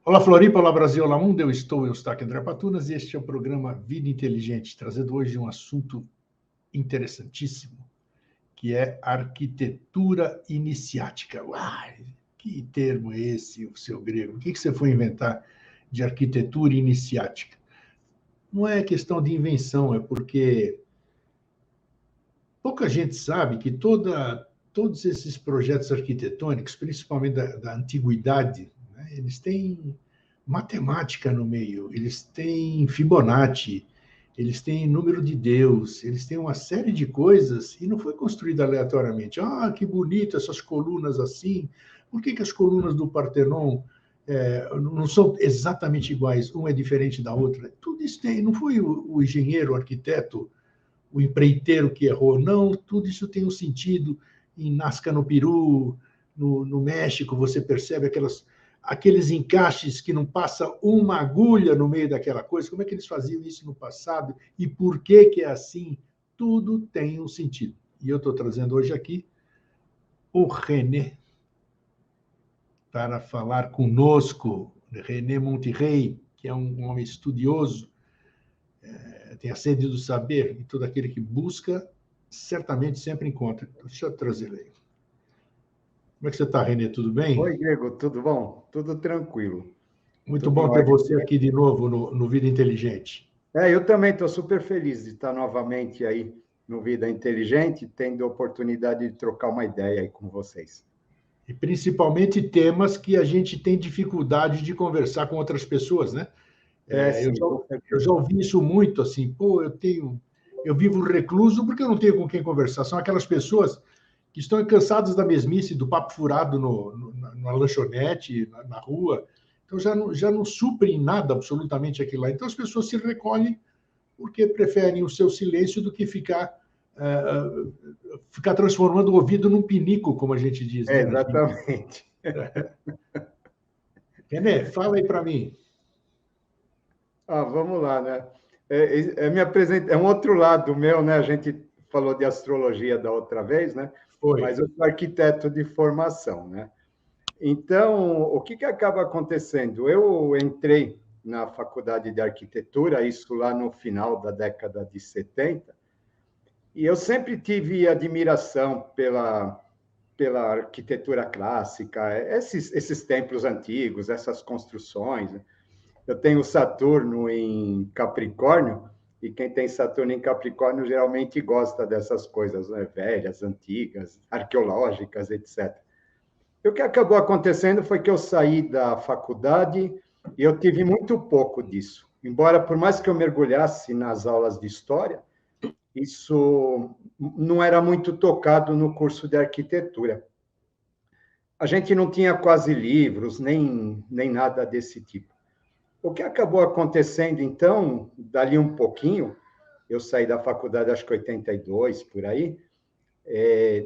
Olá, Floripa, olá, Brasil, olá, mundo. Eu estou, Eustáquio André Patunas, e este é o programa Vida Inteligente, trazendo hoje um assunto interessantíssimo, que é arquitetura iniciática. Uai, que termo é esse, o seu grego? O que você foi inventar de arquitetura iniciática? Não é questão de invenção, é porque pouca gente sabe que todos esses projetos arquitetônicos, principalmente da antiguidade, né, eles têm matemática no meio, eles têm Fibonacci, eles têm número de Deus, eles têm uma série de coisas e não foi construído aleatoriamente. Ah, que bonito essas colunas assim. Por que as colunas do Partenon não são exatamente iguais? Uma é diferente da outra. Tudo isso tem. Não foi o engenheiro, o arquiteto, o empreiteiro que errou. Não, tudo isso tem um sentido. Em Nazca, no Peru, no México, você percebe aqueles encaixes que não passa uma agulha no meio daquela coisa. Como é que eles faziam isso no passado? E por que é assim? Tudo tem um sentido. E eu estou trazendo hoje aqui o René para falar conosco. René Monterrey, que é um homem estudioso, tem a sede do saber, e todo aquele que busca, certamente sempre encontra. Deixa eu trazer ele aí. Como é que você está, René? Tudo bem? Oi, Diego, tudo bom? Tudo tranquilo. Muito Tudo bom em ter ordem. você aqui de novo no Vida Inteligente. Eu também estou super feliz de estar novamente aí no Vida Inteligente, tendo a oportunidade de trocar uma ideia aí com vocês. E principalmente temas que a gente tem dificuldade de conversar com outras pessoas, né? Sim, com Eu certeza. já ouvi isso muito, assim, pô, eu vivo recluso porque eu não tenho com quem conversar. São aquelas pessoas que estão cansadas da mesmice, do papo furado na lanchonete, na rua. Então já não suprem nada absolutamente aquilo lá. Então as pessoas se recolhem porque preferem o seu silêncio do que ficar transformando o ouvido num pinico, como a gente diz, né? Exatamente. René, fala aí para mim. Vamos lá, né? É um outro lado meu, né? A gente falou de astrologia da outra vez, né? Foi. Mas eu sou arquiteto de formação, né? Então, o que acaba acontecendo? Eu entrei na faculdade de arquitetura, isso lá no final da década de 70, e eu sempre tive admiração pela arquitetura clássica, esses templos antigos, essas construções. Eu tenho Saturno em Capricórnio, e quem tem Saturno em Capricórnio geralmente gosta dessas coisas, né? Velhas, antigas, arqueológicas, etc. E o que acabou acontecendo foi que eu saí da faculdade e eu tive muito pouco disso. Embora, por mais que eu mergulhasse nas aulas de história, isso não era muito tocado no curso de arquitetura. A gente não tinha quase livros, nem nada desse tipo. O que acabou acontecendo, então, dali um pouquinho, eu saí da faculdade, acho que 82, por aí,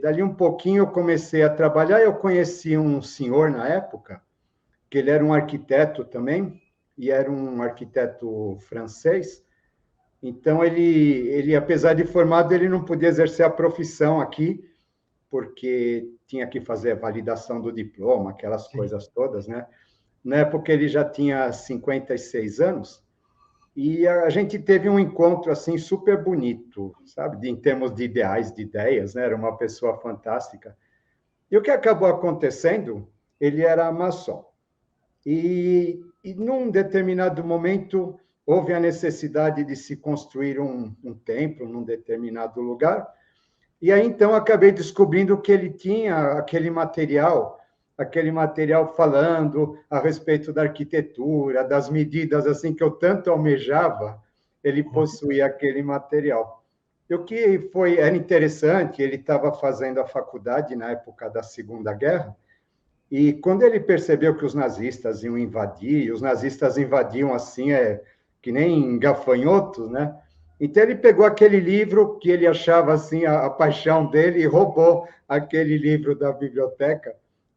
dali um pouquinho eu comecei a trabalhar, eu conheci um senhor na época, que ele era um arquiteto também, e era um arquiteto francês. Então, ele apesar de formado, ele não podia exercer a profissão aqui, porque tinha que fazer a validação do diploma, aquelas coisas todas, né? Na época, ele já tinha 56 anos, e a gente teve um encontro assim super bonito, sabe, em termos de ideais, de ideias, né? Era uma pessoa fantástica. E o que acabou acontecendo? Ele era maçom. E num determinado momento houve a necessidade de se construir um templo num determinado lugar. E aí então acabei descobrindo que ele tinha aquele material falando a respeito da arquitetura, das medidas assim que eu tanto almejava, ele possuía aquele material. E o que era interessante, ele estava fazendo a faculdade na época da Segunda Guerra, e quando ele percebeu que os nazistas iam invadir, e os nazistas invadiam assim, que nem gafanhotos, né? Então ele pegou aquele livro que ele achava assim a paixão dele e roubou aquele livro da biblioteca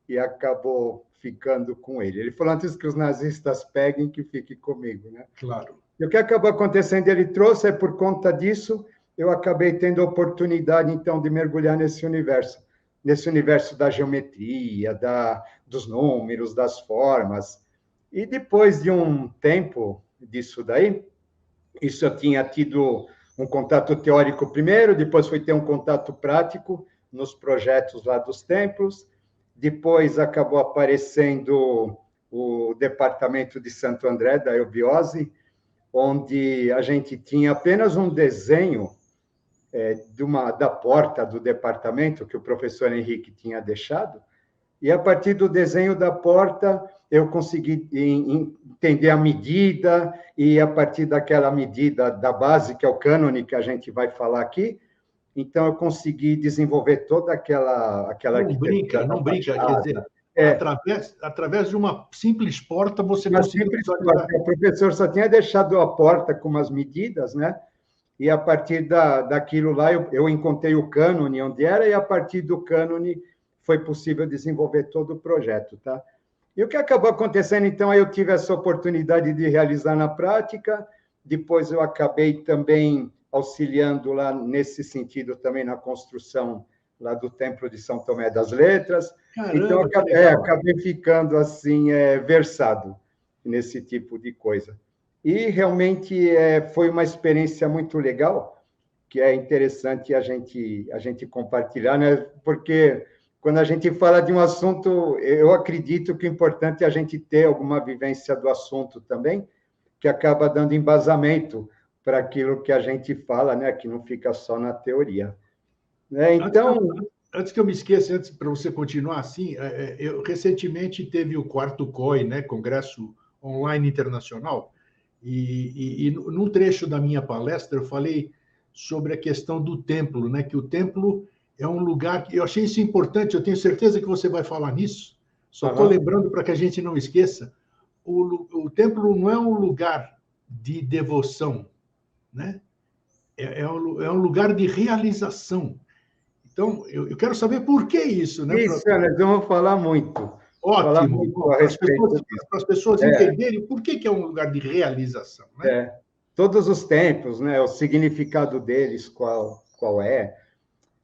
e acabou ficando com ele. Ele falou antes que os nazistas peguem, que fique comigo, né? Claro. E o que acabou acontecendo, ele trouxe, por conta disso, eu acabei tendo a oportunidade, então, de mergulhar nesse universo da geometria, dos números, das formas. E depois de um tempo disso daí, isso eu tinha tido um contato teórico primeiro, depois fui ter um contato prático nos projetos lá dos templos, depois acabou aparecendo o departamento de Santo André, da eubiose, onde a gente tinha apenas um desenho da porta do departamento que o professor Henrique tinha deixado, e a partir do desenho da porta eu consegui entender a medida, e a partir daquela medida da base, que é o cânone que a gente vai falar aqui, então eu consegui desenvolver toda aquela arquitetura. Não brinca, quer dizer, através de uma simples porta você conseguiu visualizar. O professor só tinha deixado a porta com umas medidas, né? E a partir daquilo lá eu encontrei o cânone onde era, e a partir do cânone foi possível desenvolver todo o projeto, tá? E o que acabou acontecendo, então, aí eu tive essa oportunidade de realizar na prática, depois eu acabei também auxiliando lá nesse sentido também na construção lá do Templo de São Tomé das Letras. Caramba, então, acabei ficando assim, versado nesse tipo de coisa. E realmente foi uma experiência muito legal, que é interessante a gente compartilhar, né? Porque quando a gente fala de um assunto, eu acredito que o importante é a gente ter alguma vivência do assunto também, que acaba dando embasamento para aquilo que a gente fala, né? Que não fica só na teoria. Então, antes que eu me esqueça, antes para você continuar assim, eu recentemente teve o 4º COI, né? Congresso Online Internacional, e num trecho da minha palestra eu falei sobre a questão do templo, né? Que o templo é um lugar que eu achei isso importante, eu tenho certeza que você vai falar nisso, só estou lembrando para que a gente não esqueça, o templo não é um lugar de devoção, né? É um lugar de realização. Então, eu quero saber por que isso, né? Isso, nós vamos falar muito. Ótimo, para as pessoas entenderem por que é um lugar de realização, né? Todos os templos, né? O significado deles, qual é.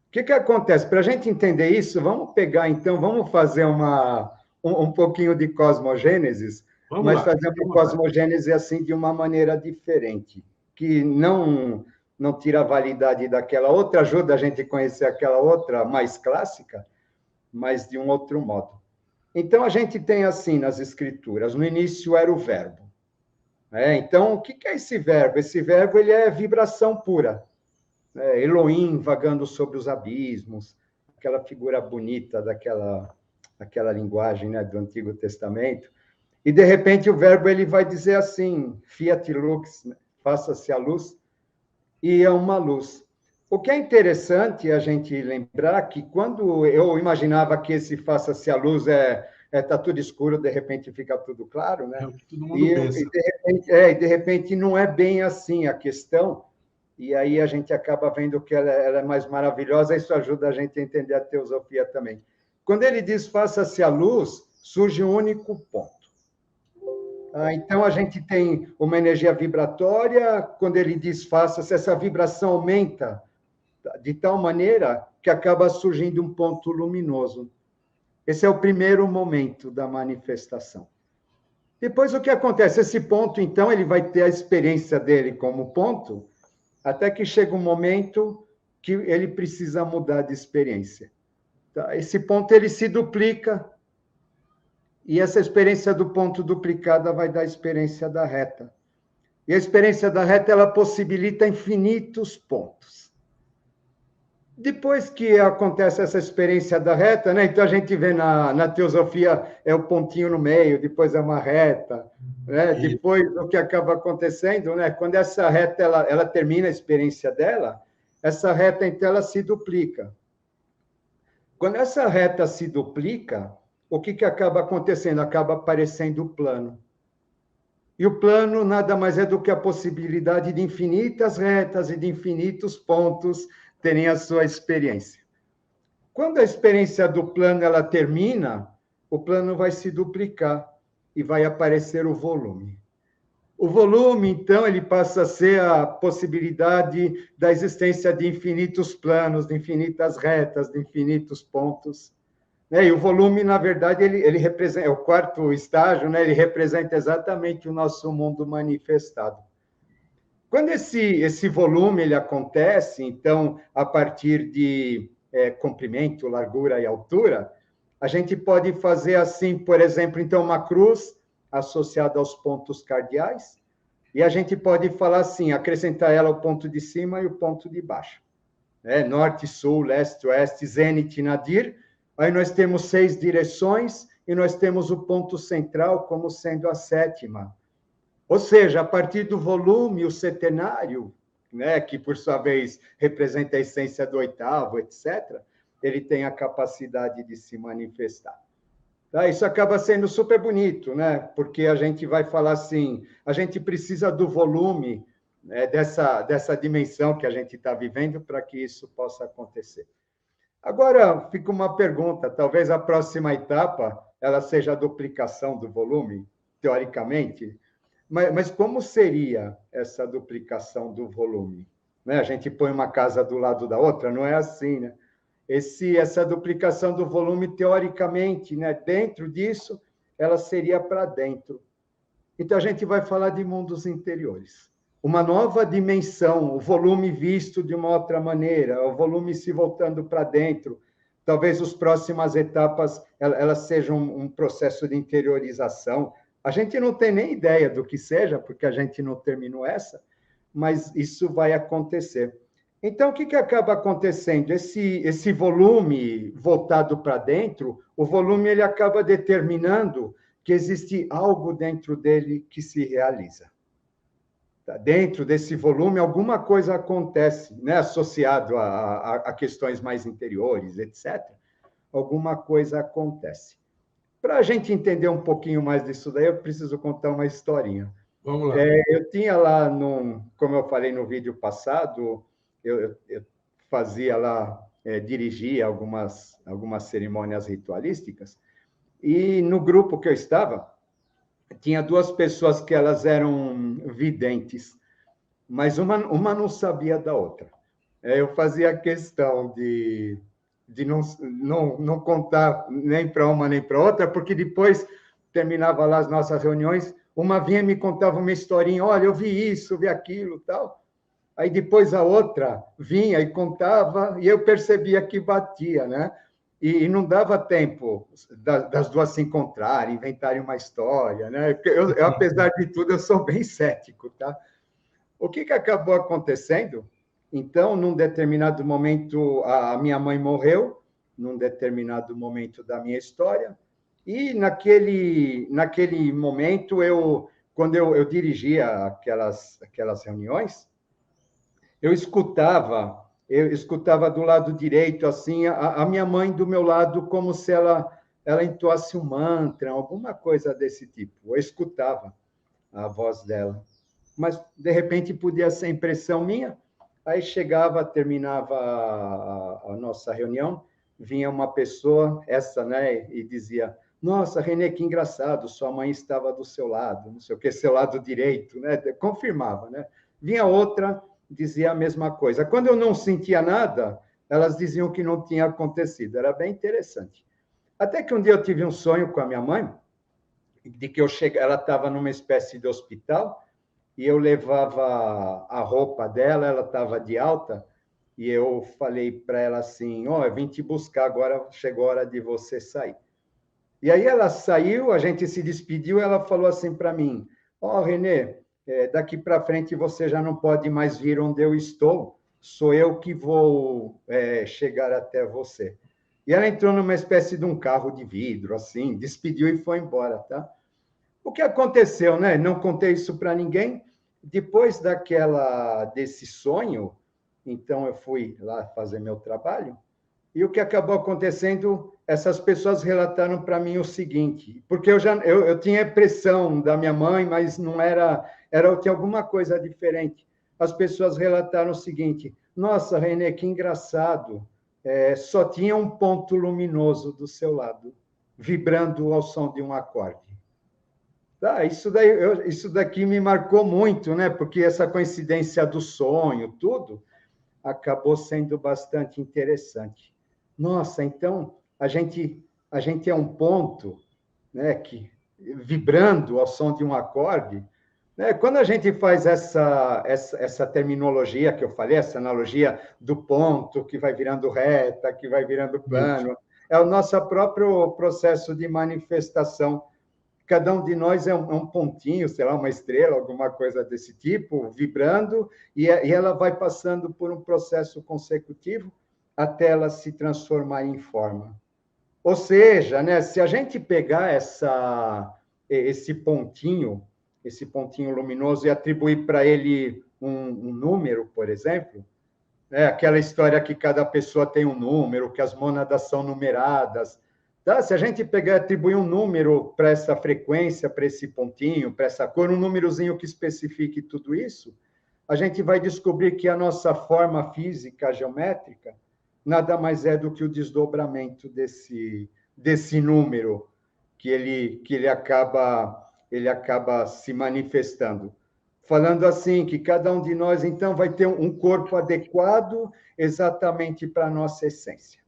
O que acontece? Para a gente entender isso, vamos pegar, então, vamos fazer um pouquinho de cosmogênesis, mas fazer uma cosmogênese assim de uma maneira diferente, que não tira a validade daquela outra, ajuda a gente a conhecer aquela outra mais clássica, mas de um outro modo. Então, a gente tem assim nas escrituras, no início era o verbo. Então, o que é esse verbo? Esse verbo ele é vibração pura. Elohim vagando sobre os abismos, aquela figura bonita daquela linguagem, né, do Antigo Testamento. E, de repente, o verbo ele vai dizer assim, fiat lux, né, faça-se a luz, e é uma luz. O que é interessante a gente lembrar que quando eu imaginava que esse faça-se a luz tá tudo escuro, de repente fica tudo claro, né? É o que todo mundo pensa. De repente não é bem assim a questão, e aí a gente acaba vendo que ela é mais maravilhosa, isso ajuda a gente a entender a teosofia também. Quando ele diz faça-se a luz, surge um único ponto. Então, a gente tem uma energia vibratória, quando ele diz faça-se, essa vibração aumenta de tal maneira que acaba surgindo um ponto luminoso. Esse é o primeiro momento da manifestação. Depois, o que acontece? Esse ponto, então, ele vai ter a experiência dele como ponto, até que chega um momento que ele precisa mudar de experiência. Esse ponto, ele se duplica, e essa experiência do ponto duplicada vai dar a experiência da reta. E a experiência da reta, ela possibilita infinitos pontos. Depois que acontece essa experiência da reta, né? Então a gente vê na teosofia é o pontinho no meio, depois é uma reta, né? Depois o que acaba acontecendo, né? Quando essa reta ela termina a experiência dela, essa reta então ela se duplica. Quando essa reta se duplica, o que acaba acontecendo? Acaba aparecendo o plano. E o plano nada mais é do que a possibilidade de infinitas retas e de infinitos pontos terem a sua experiência. Quando a experiência do plano ela termina, o plano vai se duplicar e vai aparecer o volume. O volume, então, ele passa a ser a possibilidade da existência de infinitos planos, de infinitas retas, de infinitos pontos. né? E o volume, na verdade, ele representa, é o quarto estágio, né? Ele representa exatamente o nosso mundo manifestado. Quando esse volume ele acontece, então, a partir de comprimento, largura e altura, a gente pode fazer assim, por exemplo, então, uma cruz associada aos pontos cardeais, e a gente pode falar assim, acrescentar ela o ponto de cima e o ponto de baixo. Norte, sul, leste, oeste, zênite, nadir. Aí nós temos 6 direções e nós temos o ponto central como sendo a 7ª. Ou seja, a partir do volume, o setenário, né, que por sua vez representa a essência do 8º, etc., ele tem a capacidade de se manifestar. Tá? Isso acaba sendo super bonito, né? Porque a gente vai falar assim, a gente precisa do volume, né, dessa dimensão que a gente está vivendo para que isso possa acontecer. Agora, fica uma pergunta, talvez a próxima etapa ela seja a duplicação do volume, teoricamente, mas como seria essa duplicação do volume? Né? A gente põe uma casa do lado da outra, não é assim, né? Essa duplicação do volume, teoricamente, né, dentro disso, ela seria para dentro. Então, a gente vai falar de mundos interiores. Uma nova dimensão, o volume visto de uma outra maneira, o volume se voltando para dentro. Talvez as próximas etapas elas sejam um processo de interiorização. A gente não tem nem ideia do que seja, porque a gente não terminou essa, mas isso vai acontecer. Então, o que acaba acontecendo? Esse volume voltado para dentro, o volume ele acaba determinando que existe algo dentro dele que se realiza. Dentro desse volume, alguma coisa acontece, né? Associado a questões mais interiores, etc. Alguma coisa acontece. Para a gente entender um pouquinho mais disso daí, eu preciso contar uma historinha. Vamos lá. Eu tinha lá, como eu falei no vídeo passado, eu fazia lá, dirigia algumas cerimônias ritualísticas, e no grupo que eu estava, tinha 2 pessoas que elas eram videntes, mas uma não sabia da outra. Eu fazia questão de não contar nem para uma nem para outra, porque depois terminava lá as nossas reuniões, uma vinha e me contava uma historinha, olha, eu vi isso, vi aquilo, tal. Aí depois a outra vinha e contava, e eu percebia que batia, né? E não dava tempo das 2 se encontrarem, inventarem uma história, né? Eu, apesar de tudo, eu sou bem cético, tá? O que acabou acontecendo? Então, num determinado momento, a minha mãe morreu, num determinado momento da minha história, e naquele momento, quando eu dirigia aquelas reuniões, eu escutava do lado direito, assim, a minha mãe do meu lado, como se ela entoasse um mantra, alguma coisa desse tipo. Eu escutava a voz dela. Mas, de repente, podia ser impressão minha. Aí terminava a nossa reunião, vinha uma pessoa, essa, né, e dizia, nossa, Renê, que engraçado, sua mãe estava do seu lado, não sei o que, seu lado direito, né? Confirmava, né? Vinha outra, dizia a mesma coisa. Quando eu não sentia nada, elas diziam que não tinha acontecido. Era bem interessante. Até que um dia eu tive um sonho com a minha mãe, de que ela estava numa espécie de hospital, e eu levava a roupa dela, ela estava de alta, e eu falei para ela assim, eu vim te buscar, agora chegou a hora de você sair. E aí ela saiu, a gente se despediu, ela falou assim para mim, Renê, daqui para frente você já não pode mais vir onde eu estou, sou eu que vou chegar até você. E ela entrou numa espécie de um carro de vidro, assim, despediu e foi embora, tá? O que aconteceu, né? Não contei isso para ninguém. Depois desse sonho, então eu fui lá fazer meu trabalho, e o que acabou acontecendo, essas pessoas relataram para mim o seguinte, porque eu tinha impressão da minha mãe, mas não era, tinha alguma coisa diferente. As pessoas relataram o seguinte, nossa, Renê, que engraçado, só tinha um ponto luminoso do seu lado, vibrando ao som de um acorde. Tá, isso daqui me marcou muito, né? Porque essa coincidência do sonho, tudo, acabou sendo bastante interessante. Nossa, então, a gente a gente é um ponto, né, que, vibrando ao som de um acorde, né? Quando a gente faz essa terminologia que eu falei, essa analogia do ponto que vai virando reta, que vai virando plano, é o nosso próprio processo de manifestação. Cada um de nós é um pontinho, sei lá, uma estrela, alguma coisa desse tipo, vibrando, e ela vai passando por um processo consecutivo até ela se transformar em forma. Ou seja, né, se a gente pegar esse pontinho luminoso e atribuir para ele um número, por exemplo, né, aquela história que cada pessoa tem um número, que as mônadas são numeradas, tá? Se a gente pegar e atribuir um número para essa frequência, para esse pontinho, para essa cor, um númerozinho que especifique tudo isso, a gente vai descobrir que a nossa forma física geométrica nada mais é do que o desdobramento desse número que ele acaba se manifestando. Falando assim, que cada um de nós, então, vai ter um corpo adequado exatamente para a nossa essência.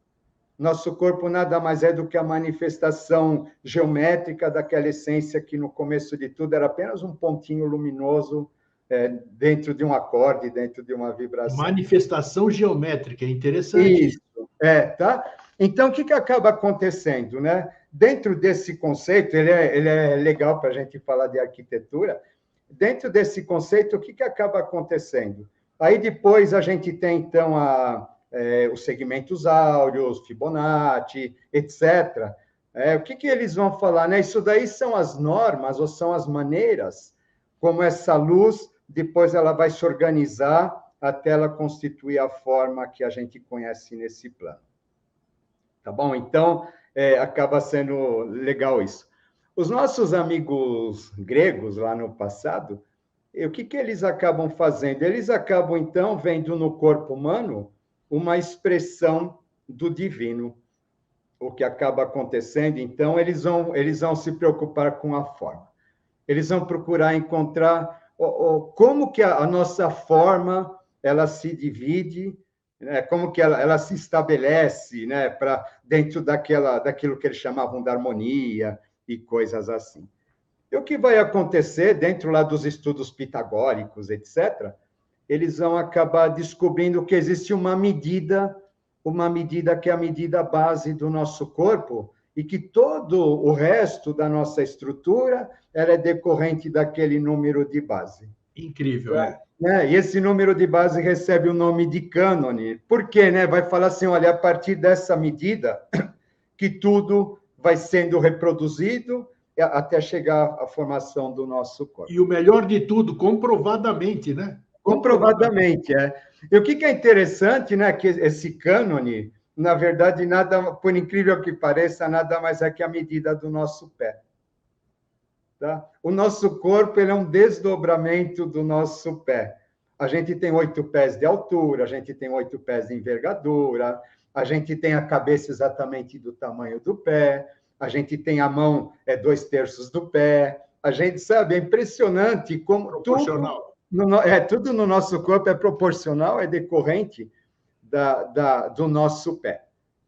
Nosso corpo nada mais é do que a manifestação geométrica daquela essência que, no começo de tudo, era apenas um pontinho luminoso dentro de um acorde, dentro de uma vibração. Manifestação geométrica, interessante. Isso, tá? Então, o que acaba acontecendo, né? Dentro desse conceito, ele é legal para a gente falar de arquitetura. Dentro desse conceito, o que acaba acontecendo? Aí depois a gente tem, então, os segmentos áureos, Fibonacci, etc. O que eles vão falar, né? Isso daí são as normas ou são as maneiras como essa luz depois ela vai se organizar até ela constituir a forma que a gente conhece nesse plano. Tá bom? Então, acaba sendo legal isso. Os nossos amigos gregos, lá no passado, o que eles acabam fazendo? Eles acabam, então, vendo no corpo humano uma expressão do divino. O que acaba acontecendo, então, eles vão se preocupar com a forma. Eles vão procurar encontrar como que a nossa forma ela se divide, né? Como que ela se estabelece, né? Dentro daquilo que eles chamavam de harmonia e coisas assim. E o que vai acontecer dentro lá dos estudos pitagóricos, etc., eles vão acabar descobrindo que existe uma medida que é a medida base do nosso corpo, e que todo o resto da nossa estrutura ela é decorrente daquele número de base. Incrível, E esse número de base recebe o nome de cânone. Por quê? Né? Vai falar assim, olha, a partir dessa medida que tudo vai sendo reproduzido até chegar à formação do nosso corpo. E o melhor de tudo, comprovadamente, né? Comprovadamente. E o que é interessante, né, que esse cânone, na verdade, nada, por incrível que pareça, nada mais é que a medida do nosso pé. Tá? O nosso corpo ele é um desdobramento do nosso pé. A gente tem 8 pés de altura, a gente tem 8 pés de envergadura, a gente tem a cabeça exatamente do tamanho do pé, a gente tem a mão 2/3 do pé, a gente sabe, é impressionante como proporcional. Tudo no nosso corpo é proporcional, é decorrente do nosso pé.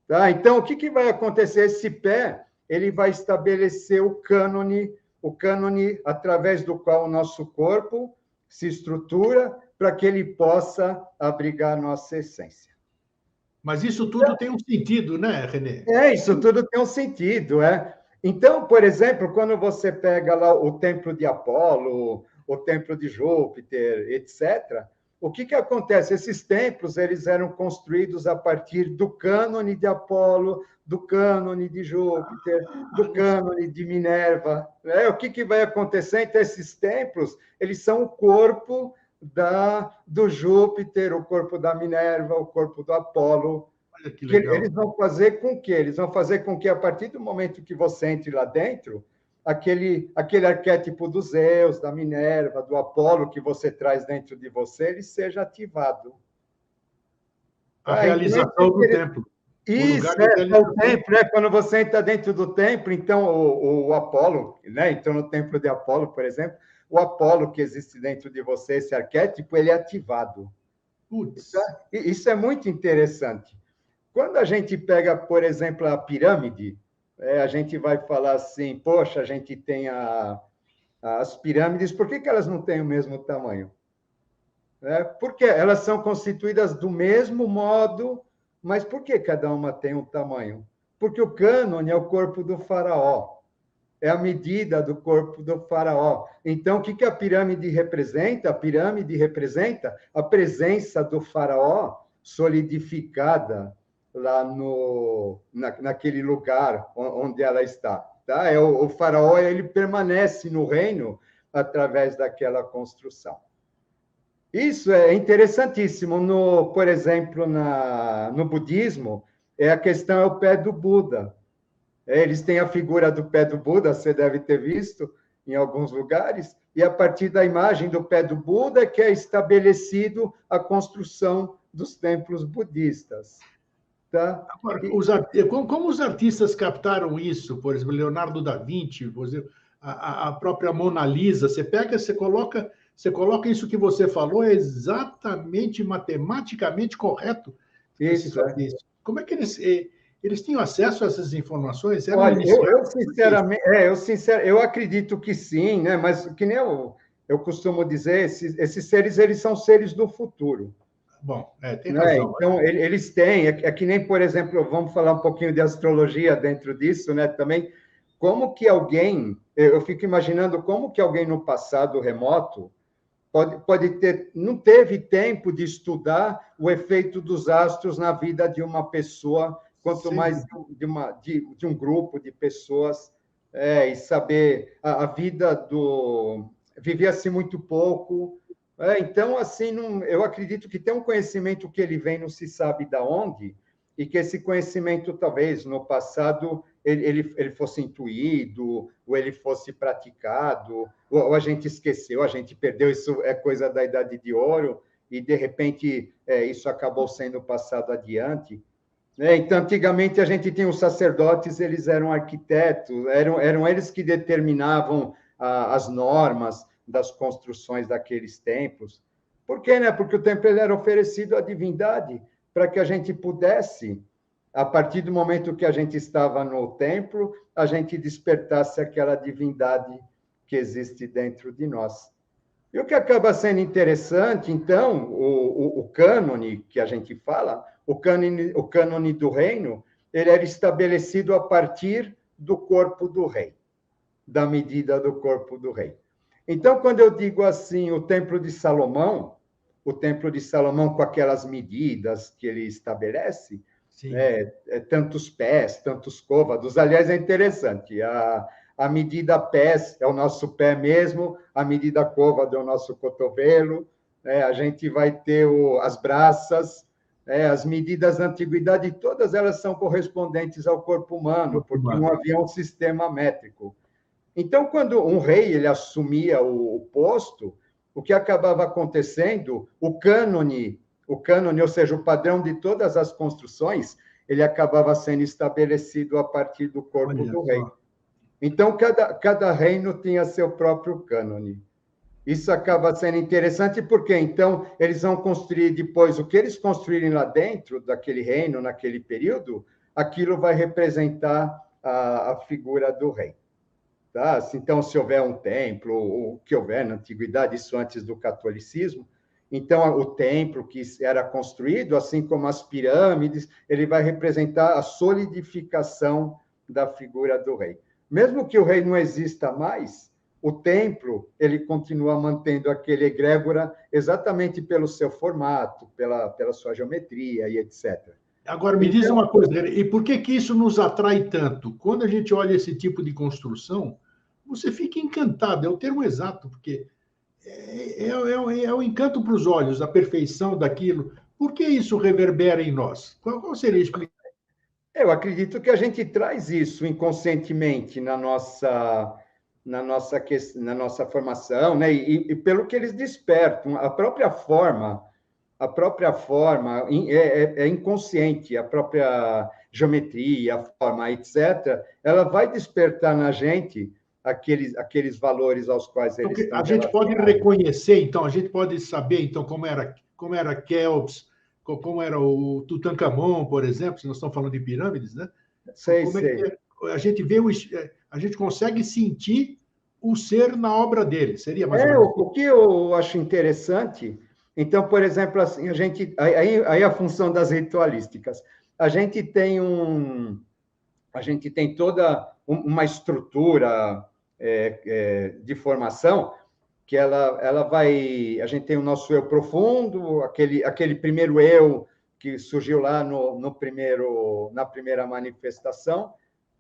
Tá? Então, o que vai acontecer? Esse pé ele vai estabelecer o cânone através do qual o nosso corpo se estrutura para que ele possa abrigar a nossa essência. Mas isso tudo tem um sentido, né, René? Isso tudo tem um sentido, Então, por exemplo, quando você pega lá o templo de Apolo, o templo de Júpiter, etc., o que acontece? Esses templos eles eram construídos a partir do cânone de Apolo, do cânone de Júpiter, do cânone de Minerva. O que vai acontecer? Então, esses templos eles são o corpo do Júpiter, o corpo da Minerva, o corpo do Apolo. Olha que legal. Eles vão fazer com que? Eles vão fazer com que, a partir do momento que você entre lá dentro, aquele arquétipo dos Zeus, da Minerva, do Apolo que você traz dentro de você, ele seja ativado. A realização do templo. Isso, o templo, quando você entra dentro do templo, então o Apolo, né? Então no templo de Apolo, por exemplo, o Apolo que existe dentro de você, esse arquétipo, ele é ativado. Putz. Isso é muito interessante. Quando a gente pega, por exemplo, a pirâmide, a gente vai falar assim, poxa, a gente tem as pirâmides, por que elas não têm o mesmo tamanho? Porque elas são constituídas do mesmo modo, mas por que cada uma tem um tamanho? Porque o cânone é o corpo do faraó, é a medida do corpo do faraó. Então, o que a pirâmide representa? A pirâmide representa a presença do faraó solidificada lá naquele lugar onde ela está. Tá? O faraó ele permanece no reino através daquela construção. Isso é interessantíssimo. Por exemplo, no budismo, a questão é o pé do Buda. Eles têm a figura do pé do Buda, você deve ter visto em alguns lugares, e a partir da imagem do pé do Buda é que é estabelecido a construção dos templos budistas. Tá? Agora, como os artistas captaram isso? Por exemplo, Leonardo da Vinci, por exemplo, a própria Mona Lisa, você coloca isso que você falou, é exatamente matematicamente correto. Isso. Como é que eles tinham acesso a essas informações? Olha, eu acredito que sim, né? Mas que nem eu costumo dizer, esses seres eles são seres do futuro. Bom, tem razão. Então, eles têm, que nem, por exemplo, vamos falar um pouquinho de astrologia dentro disso, né? Também, como que alguém, eu fico imaginando como que alguém no passado remoto não teve tempo de estudar o efeito dos astros na vida de uma pessoa, quanto Sim. mais de um grupo de pessoas, e saber a vida vivia-se muito pouco. Então, assim, eu acredito que tem um conhecimento que ele vem, não se sabe de onde, e que esse conhecimento, talvez, no passado, ele fosse intuído, ou ele fosse praticado, ou a gente esqueceu, a gente perdeu, isso é coisa da Idade de Ouro, e, de repente, isso acabou sendo passado adiante. Então, antigamente, a gente tinha os sacerdotes, eles eram arquitetos, eram eles que determinavam as normas das construções daqueles templos. Por quê? Né? Porque o templo era oferecido à divindade, para que a gente pudesse, a partir do momento que a gente estava no templo, a gente despertasse aquela divindade que existe dentro de nós. E o que acaba sendo interessante, então, o cânone que a gente fala, o cânone do reino, ele era estabelecido a partir do corpo do rei, da medida do corpo do rei. Então, quando eu digo assim, o Templo de Salomão com aquelas medidas que ele estabelece, tantos pés, tantos côvados. Aliás, é interessante, a medida pés é o nosso pé mesmo, a medida côvado é o nosso cotovelo, a gente vai ter as braças, as medidas da antiguidade, todas elas são correspondentes ao corpo humano, porque não havia um sistema métrico. Então, quando um rei ele assumia o posto, o que acabava acontecendo, o cânone, ou seja, o padrão de todas as construções, ele acabava sendo estabelecido a partir do corpo do rei. Então, cada reino tinha seu próprio cânone. Isso acaba sendo interessante porque, então, eles vão construir depois o que eles construírem lá dentro daquele reino, naquele período, aquilo vai representar a figura do rei. Tá? Então, se houver um templo, o que houver na antiguidade, isso antes do catolicismo, então o templo que era construído, assim como as pirâmides, ele vai representar a solidificação da figura do rei. Mesmo que o rei não exista mais, o templo ele continua mantendo aquele egrégora exatamente pelo seu formato, pela sua geometria e etc. Agora, me diz uma coisa, e por que isso nos atrai tanto? Quando a gente olha esse tipo de construção, você fica encantado, é o termo exato, porque é o encanto para os olhos, a perfeição daquilo. Por que isso reverbera em nós? Qual seria a explicação? Eu acredito que a gente traz isso inconscientemente na nossa formação, né? E pelo que eles despertam, a própria forma é inconsciente, a própria geometria, a forma, etc., ela vai despertar na gente aqueles valores aos quais eles estão a gente pode reconhecer, então, a gente pode saber, então, como era Quéops, como era o Tutankhamon, por exemplo, se nós estamos falando de pirâmides, né? Sei. a gente vê a gente consegue sentir o ser na obra dele. Seria mais ou menos o que eu acho interessante, então, por exemplo, assim, aí a função das ritualísticas. A gente tem toda uma estrutura de formação que ela vai... A gente tem o nosso eu profundo, aquele primeiro eu que surgiu lá na primeira manifestação,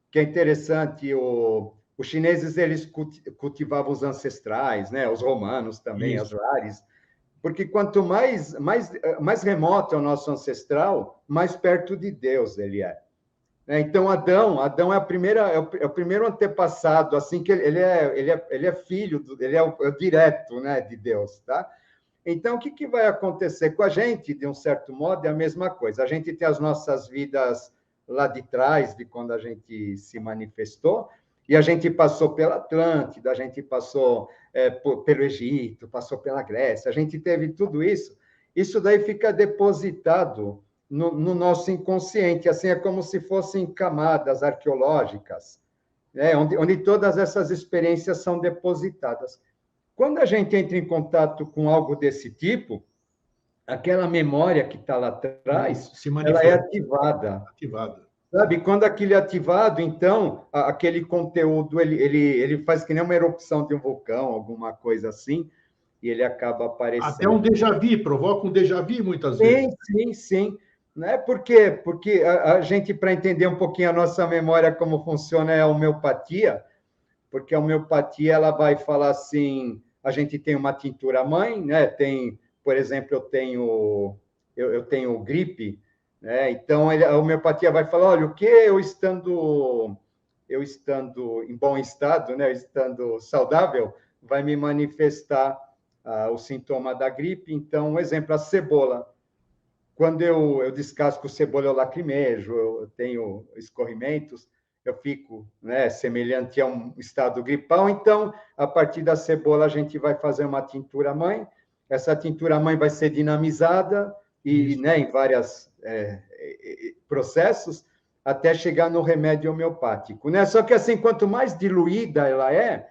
que é interessante. Os chineses, eles cultivavam os ancestrais, né? Os romanos também, isso. as lares, porque quanto mais remoto é o nosso ancestral, mais perto de Deus ele é. Então, Adão é o primeiro antepassado, assim, que ele é filho, ele é o direto, né, de Deus, tá? Então, o que vai acontecer com a gente, de um certo modo, é a mesma coisa. A gente tem as nossas vidas lá de trás, de quando a gente se manifestou, e a gente passou pela Atlântida, a gente passou pelo Egito, passou pela Grécia, a gente teve tudo isso. Isso daí fica depositado no nosso inconsciente, assim, é como se fossem camadas arqueológicas, né? onde todas essas experiências são depositadas. Quando a gente entra em contato com algo desse tipo, aquela memória que está lá atrás, ela é ativada. Sabe? Quando aquilo é ativado, então, aquele conteúdo, ele faz que nem uma erupção de um vulcão, alguma coisa assim, e ele acaba aparecendo. Até um déjà vu, provoca um déjà vu muitas vezes. Sim. Né? Por quê? Porque a gente, para entender um pouquinho a nossa memória, como funciona, é a homeopatia, porque a homeopatia ela vai falar assim, a gente tem uma tintura mãe, né? Por exemplo, eu tenho gripe, né? Então a homeopatia vai falar, olha, o que eu estando em bom estado, né? Estando saudável, vai me manifestar o sintoma da gripe. Então, um exemplo, a cebola. Quando eu descasco cebola, eu lacrimejo, eu tenho escorrimentos, eu fico, né, semelhante a um estado gripal. Então, a partir da cebola, a gente vai fazer uma tintura mãe. Essa tintura mãe vai ser dinamizada né, em vários processos, até chegar no remédio homeopático. Né? Só que, assim, quanto mais diluída ela é,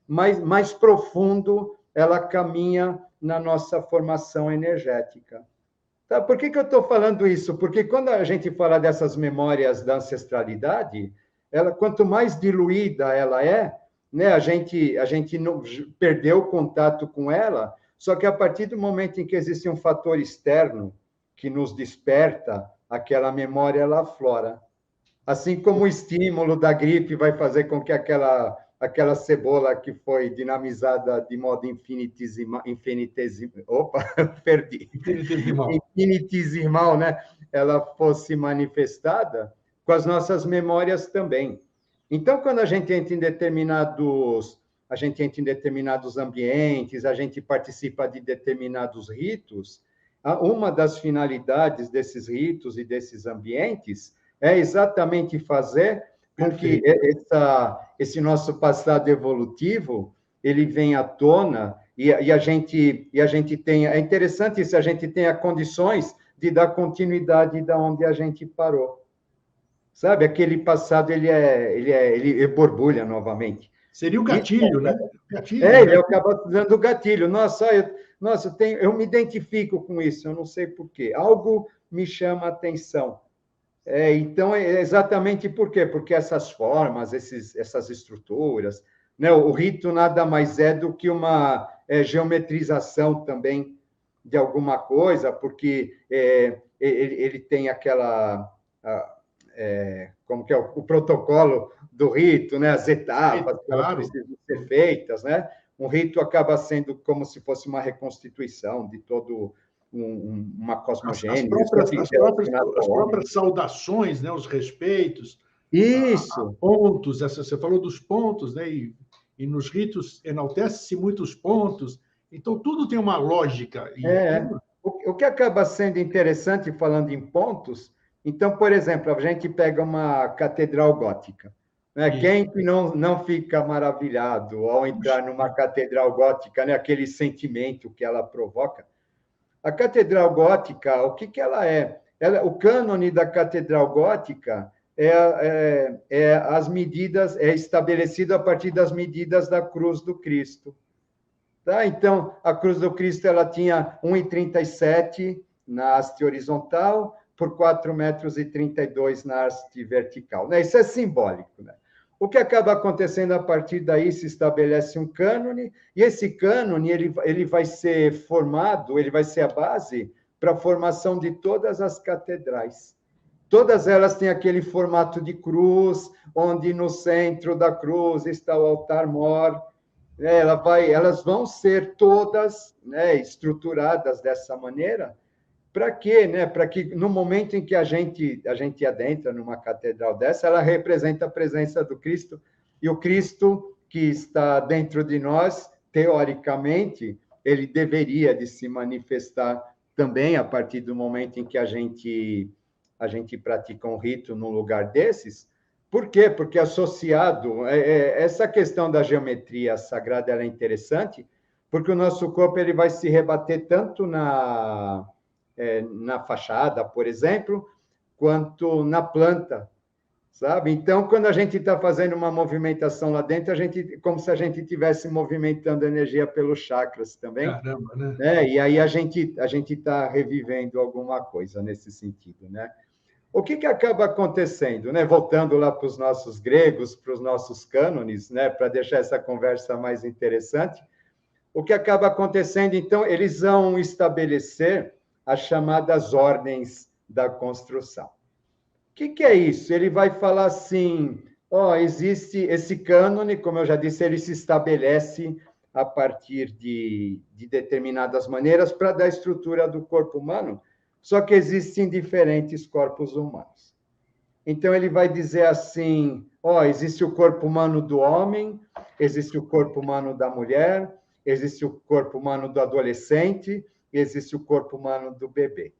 mais profundo ela caminha na nossa formação energética. Tá? Por que eu estou falando isso? Porque quando a gente fala dessas memórias da ancestralidade, quanto mais diluída ela é, né, a gente não, perdeu o contato com ela, só que a partir do momento em que existe um fator externo que nos desperta, aquela memória ela aflora. Assim como o estímulo da gripe vai fazer com que aquela cebola que foi dinamizada de modo infinitesimal, né? Ela fosse manifestada, com as nossas memórias também. Então, quando a gente entra em determinados ambientes, a gente participa de determinados ritos, uma das finalidades desses ritos e desses ambientes é exatamente fazer com que esse nosso passado evolutivo ele venha à tona e a gente tenha... É interessante se a gente tenha condições de dar continuidade da onde a gente parou. Sabe? Aquele passado, ele borbulha novamente. Seria o gatilho, né? Ele acaba dando o gatilho. Eu me identifico com isso, eu não sei por quê. Algo me chama a atenção. Então, é exatamente por quê? Porque essas formas, essas estruturas, né? O rito nada mais é do que uma geometrização também de alguma coisa, porque ele tem aquela... como que é o protocolo do rito, né? As etapas que elas precisam ser feitas, né? Um rito acaba sendo como se fosse uma reconstituição de todo uma cosmogênese. As próprias saudações, né? Os respeitos. Isso. Pontos, você falou dos pontos, né? E nos ritos enaltece-se muitos pontos. Então, tudo tem uma lógica. O que acaba sendo interessante, falando em pontos, então, por exemplo, a gente pega uma catedral gótica. Né? Quem não fica maravilhado ao entrar numa catedral gótica, né? Aquele sentimento que ela provoca? A catedral gótica, o que ela é? O cânone da catedral gótica as medidas, é estabelecido a partir das medidas da cruz do Cristo. Tá? Então, a cruz do Cristo ela tinha 1,37 na haste horizontal por 4,32 metros na haste vertical. Né? Isso é simbólico. Né? O que acaba acontecendo a partir daí se estabelece um cânone, e esse cânone ele vai ser formado, ele vai ser a base para a formação de todas as catedrais. Todas elas têm aquele formato de cruz, onde no centro da cruz está o altar-mor. Elas vão ser todas, né, estruturadas dessa maneira. Para quê? Né? Para que no momento em que a gente adentra numa catedral dessa, ela representa a presença do Cristo, e o Cristo que está dentro de nós, teoricamente, ele deveria de se manifestar também a partir do momento em que a gente pratica um rito num lugar desses. Por quê? Porque associado, essa questão da geometria sagrada ela é interessante, porque o nosso corpo ele vai se rebater tanto na fachada, por exemplo, quanto na planta, sabe? Então, quando a gente está fazendo uma movimentação lá dentro, como se a gente estivesse movimentando energia pelos chakras também. Caramba, né? E aí a gente está revivendo alguma coisa nesse sentido, né? O que acaba acontecendo, né? Voltando lá para os nossos gregos, para os nossos cânones, né? Para deixar essa conversa mais interessante, o que acaba acontecendo, então, eles vão estabelecer as chamadas ordens da construção. O que é isso? Ele vai falar assim, existe esse cânone, como eu já disse, ele se estabelece a partir de determinadas maneiras para dar estrutura do corpo humano, só que existem diferentes corpos humanos. Então, ele vai dizer assim, existe o corpo humano do homem, existe o corpo humano da mulher, existe o corpo humano do adolescente, existe o corpo humano do bebê.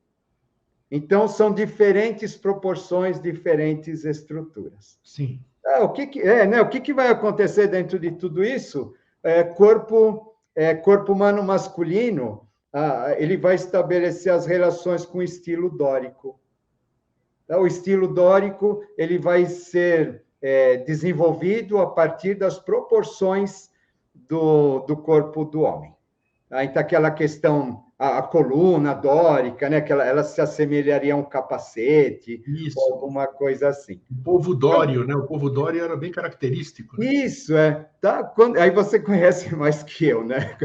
Então, são diferentes proporções, diferentes estruturas. Sim. O que vai acontecer dentro de tudo isso? Corpo humano masculino, ele vai estabelecer as relações com o estilo dórico. O estilo dórico ele vai ser desenvolvido a partir das proporções do corpo do homem. Então, aquela questão, a coluna dórica, né? Ela se assemelharia a um capacete, Isso. ou alguma coisa assim. O povo dório, né? O povo dório era bem característico. Né? Isso, tá? Aí você conhece mais que eu, né?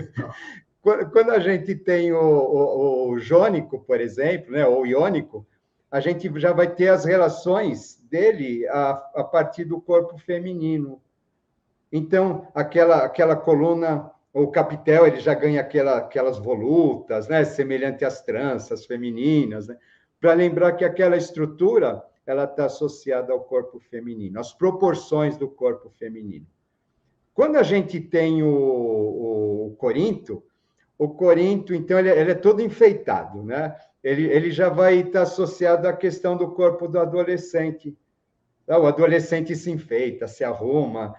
Quando a gente tem o jônico, por exemplo, né? Ou iônico, a gente já vai ter as relações dele a partir do corpo feminino. Então, aquela coluna, o capitel, ele já ganha aquelas volutas, né, semelhante às tranças femininas, né, para lembrar que aquela estrutura ela está associada ao corpo feminino, às proporções do corpo feminino. Quando a gente tem o Corinto, então, ele é todo enfeitado, né? Ele já vai estar associado à questão do corpo do adolescente. O adolescente se enfeita, se arruma,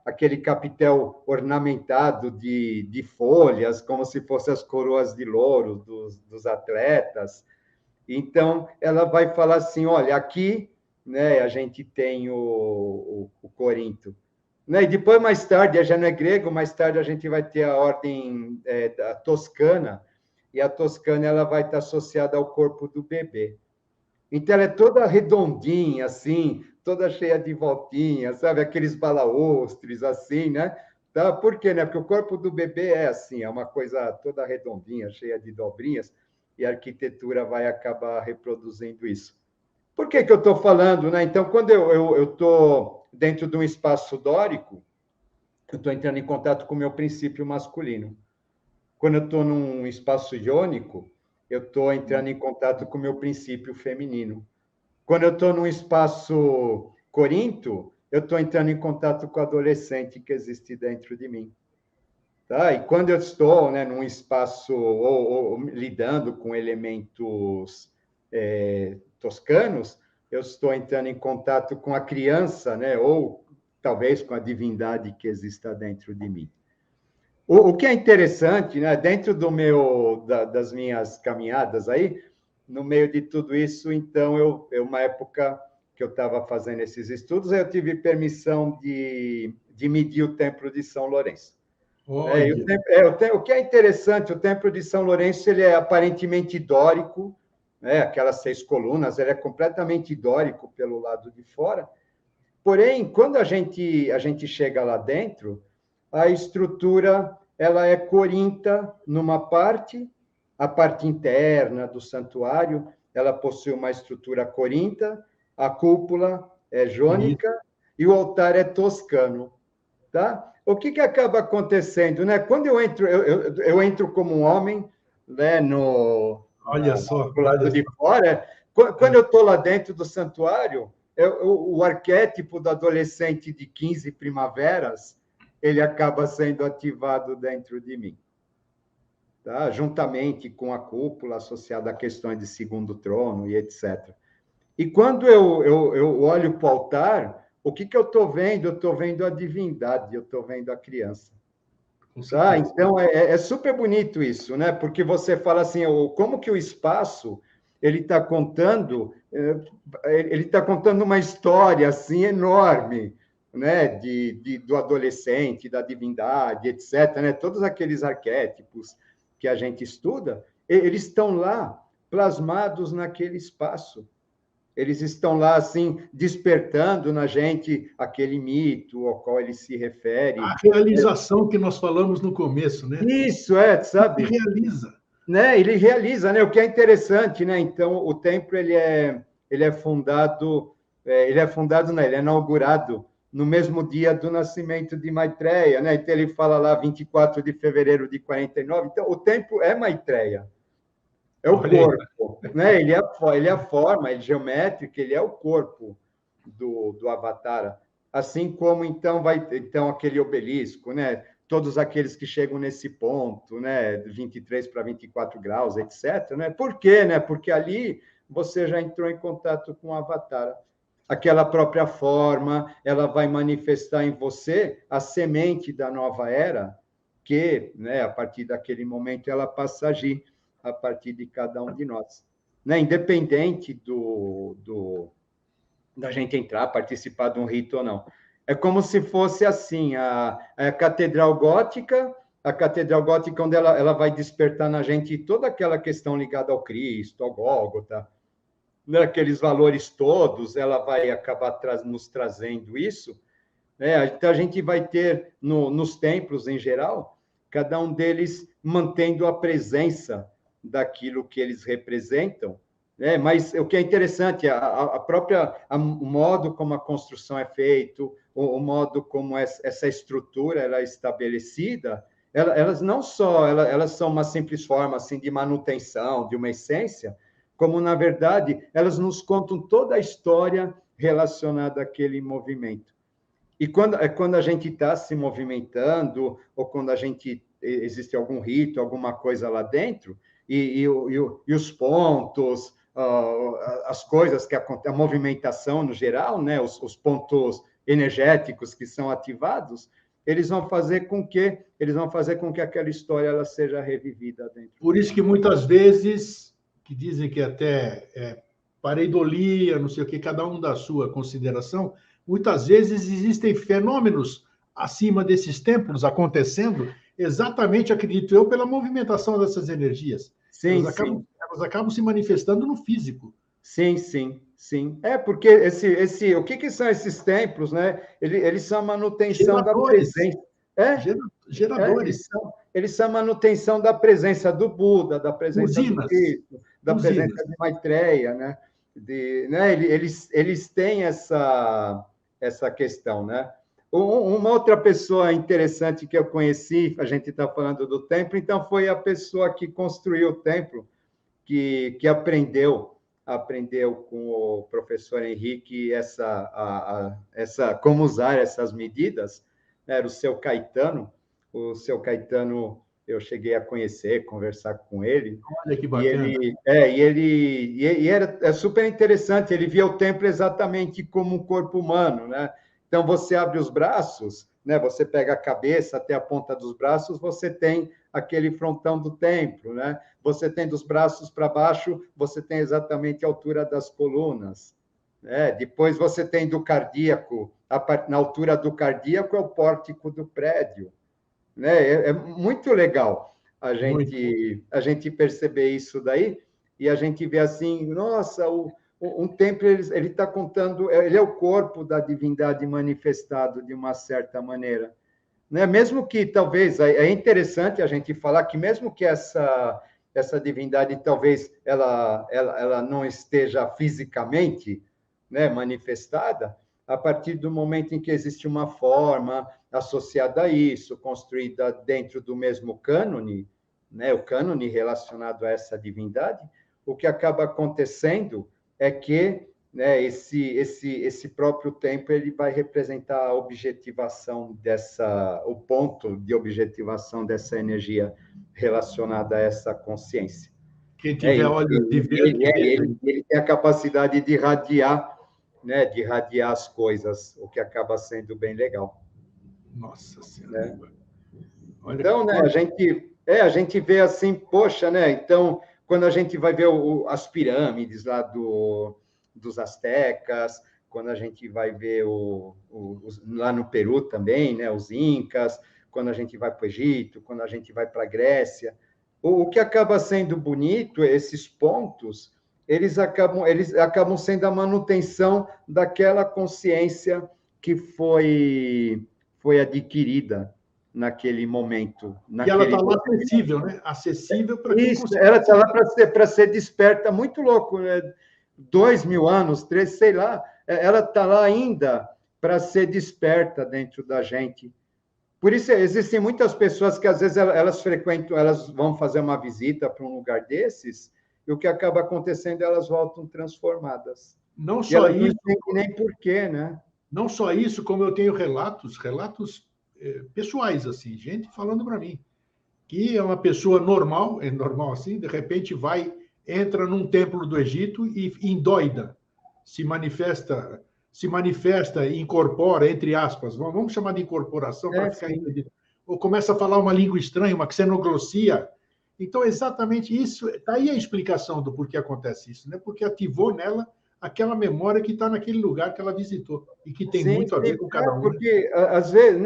aquele capitel ornamentado de folhas, como se fossem as coroas de louro dos atletas. Então, ela vai falar assim, olha, aqui, né, a gente tem o Corinto. Né? E depois, mais tarde, já não é grego, mais tarde a gente vai ter a ordem da Toscana, e a Toscana ela vai estar associada ao corpo do bebê. Então, ela é toda redondinha, assim, toda cheia de voltinhas, sabe? Aqueles balaústres, assim, né? Tá? Por quê? Né? Porque o corpo do bebê é assim, é uma coisa toda redondinha, cheia de dobrinhas, e a arquitetura vai acabar reproduzindo isso. Por que eu estou falando, né? Então, quando eu estou dentro de um espaço dórico, eu estou entrando em contato com o meu princípio masculino. Quando eu estou num espaço iônico, eu estou entrando em contato com o meu princípio feminino. Quando eu estou num espaço corinto, eu estou entrando em contato com o adolescente que existe dentro de mim. Tá? E quando eu estou, né, num espaço ou lidando com elementos toscanos, eu estou entrando em contato com a criança, né, ou talvez com a divindade que exista dentro de mim. O que é interessante, né, dentro das minhas caminhadas aí, no meio de tudo isso, então, uma época que eu estava fazendo esses estudos, eu tive permissão de medir o Templo de São Lourenço. Olha. O que é interessante, o Templo de São Lourenço ele é aparentemente dórico, né? Aquelas 6 colunas, ele é completamente dórico pelo lado de fora. Porém, quando a gente chega lá dentro, a estrutura ela é corinta numa parte, a parte interna do santuário, ela possui uma estrutura corinta, a cúpula é jônica e o altar é toscano, tá? O que acaba acontecendo, né? Quando eu entro como um homem, né, Olha só, do lado de fora, quando eu estou lá dentro do santuário, o arquétipo do adolescente de 15 primaveras, ele acaba sendo ativado dentro de mim, tá? Juntamente com a cúpula associada a questões de segundo trono e etc. E quando eu olho para o altar, o que eu estou vendo? Eu estou vendo a divindade, eu estou vendo a criança. Tá? Então, é super bonito isso, né? Porque você fala assim, como que o espaço ele está contando uma história assim enorme, né? Do adolescente, da divindade, etc. Né? Todos aqueles arquétipos que a gente estuda, eles estão lá plasmados naquele espaço. Eles estão lá, assim, despertando na gente aquele mito ao qual ele se refere. A realização que nós falamos no começo, né? Isso, sabe? Ele realiza. Né? Ele realiza, né? O que é interessante, né? Então, o templo, ele é fundado, ele é inaugurado no mesmo dia do nascimento de Maitreya, né? Então, ele fala lá, 24 de fevereiro de 49. Então, o templo é Maitreya. É o corpo, né? Ele é a forma, ele é geométrica, ele é o corpo do Avatara. Assim como, então, aquele obelisco, né? Todos aqueles que chegam nesse ponto, né? De 23 para 24 graus, etc. Né? Por quê? Né? Porque ali você já entrou em contato com o Avatara. Aquela própria forma, ela vai manifestar em você a semente da nova era, que, né, a partir daquele momento, ela passa a agir a partir de cada um de nós, né? Independente da gente entrar, participar de um rito ou não. É como se fosse assim, a Catedral Gótica, onde ela vai despertar na gente toda aquela questão ligada ao Cristo, ao Gólgota, né? Aqueles valores todos, ela vai acabar nos trazendo isso, né? Então, a gente vai ter, nos templos em geral, cada um deles mantendo a presença daquilo que eles representam, né? Mas o que é interessante, o modo como a construção é feito, o modo como essa estrutura ela é estabelecida, elas não só elas são uma simples forma assim de manutenção de uma essência, como na verdade elas nos contam toda a história relacionada àquele movimento. E quando a gente está se movimentando ou quando existe algum rito, alguma coisa lá dentro, e os pontos, as coisas que a movimentação no geral, né, os pontos energéticos que são ativados, eles vão fazer com que aquela história ela seja revivida dentro. Por isso que muitas vezes, que dizem que até pareidolia, não sei o que, cada um da sua consideração, muitas vezes existem fenômenos acima desses templos acontecendo, exatamente, acredito eu, pela movimentação dessas energias. Sim, elas acabam se manifestando no físico. Sim. Porque o que são esses templos, né? Eles são a manutenção Geradores. da presença. Geradores. Eles são a manutenção da presença do Buda, da presença do Cristo, da presença de Maitreya, né? Eles têm essa questão, né? Uma outra pessoa interessante que eu conheci, a gente está falando do templo, então foi a pessoa que construiu o templo, que aprendeu com o professor Henrique como usar essas medidas, né? Era o seu Caetano. O seu Caetano eu cheguei a conhecer, conversar com ele. Olha que bacana. E é super interessante, ele via o templo exatamente como um corpo humano, né? Então, você abre os braços, né? Você pega a cabeça até a ponta dos braços, você tem aquele frontão do templo, né? Você tem dos braços para baixo, você tem exatamente a altura das colunas, Depois você tem do cardíaco, na altura do cardíaco é o pórtico do prédio. É muito legal a gente perceber isso daí, e a gente vê assim, nossa, um templo ele está contando, ele é o corpo da divindade manifestado de uma certa maneira. Mesmo que talvez, é interessante a gente falar que mesmo que essa divindade talvez ela não esteja fisicamente, manifestada, a partir do momento em que existe uma forma associada a isso, construída dentro do mesmo cânone, o cânone relacionado a essa divindade, o que acaba acontecendo é que esse próprio tempo ele vai representar a objetivação o ponto de objetivação dessa energia relacionada a essa consciência. Quem tiver olhos de ver, ele tem a capacidade de irradiar, de irradiar as coisas, o que acaba sendo bem legal. Nossa Senhora. Então, a gente vê assim, poxa, então, quando a gente vai ver as pirâmides lá dos astecas, quando a gente vai ver lá no Peru também, os incas, quando a gente vai para o Egito, quando a gente vai para a Grécia, o que acaba sendo bonito, esses pontos, eles acabam sendo a manutenção daquela consciência que foi adquirida naquele momento. E ela está lá acessível, né? Acessível para quem consegue. Ela está lá para ser desperta, muito louco, 2.000 anos, 3, sei lá, ela está lá ainda para ser desperta dentro da gente. Por isso, existem muitas pessoas que, às vezes, elas vão fazer uma visita para um lugar desses, e o que acaba acontecendo, elas voltam transformadas. Não só isso... Não entendem nem porquê, né? Não só isso, como eu tenho relatos pessoais, assim, gente falando para mim, que é uma pessoa normal assim, de repente entra num templo do Egito e endoida, se manifesta, incorpora, entre aspas, vamos chamar de incorporação para ficar entendido, ou começa a falar uma língua estranha, uma xenoglossia. Então, exatamente isso, está aí a explicação do porquê acontece isso, né? Porque ativou nela aquela memória que está naquele lugar que ela visitou e que tem muito a ver com cada um. Porque, às vezes,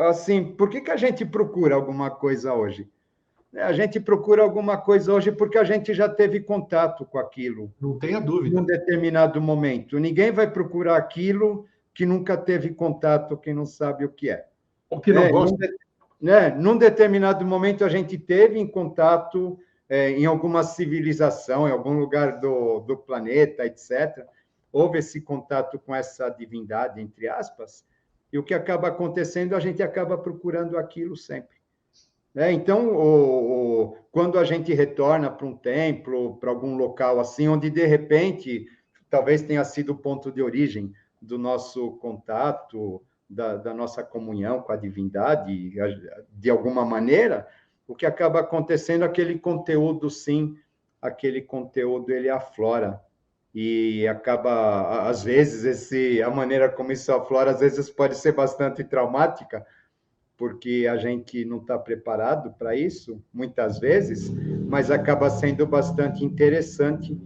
assim, por que a gente procura alguma coisa hoje? A gente procura alguma coisa hoje porque a gente já teve contato com aquilo. Não tenha dúvida. Num determinado momento. Ninguém vai procurar aquilo que nunca teve contato, que não sabe o que é. Ou que não gosta. Num determinado momento, a gente teve em contato em alguma civilização, em algum lugar do planeta, etc. Houve esse contato com essa divindade, entre aspas, e o que acaba acontecendo, a gente acaba procurando aquilo sempre. Então, quando a gente retorna para um templo, para algum local assim, onde, de repente, talvez tenha sido o ponto de origem do nosso contato, da nossa comunhão com a divindade, de alguma maneira, o que acaba acontecendo, aquele conteúdo, sim, aquele conteúdo, ele aflora. E acaba, às vezes, a maneira como isso aflora, às vezes pode ser bastante traumática, porque a gente não está preparado para isso, muitas vezes, mas acaba sendo bastante interessante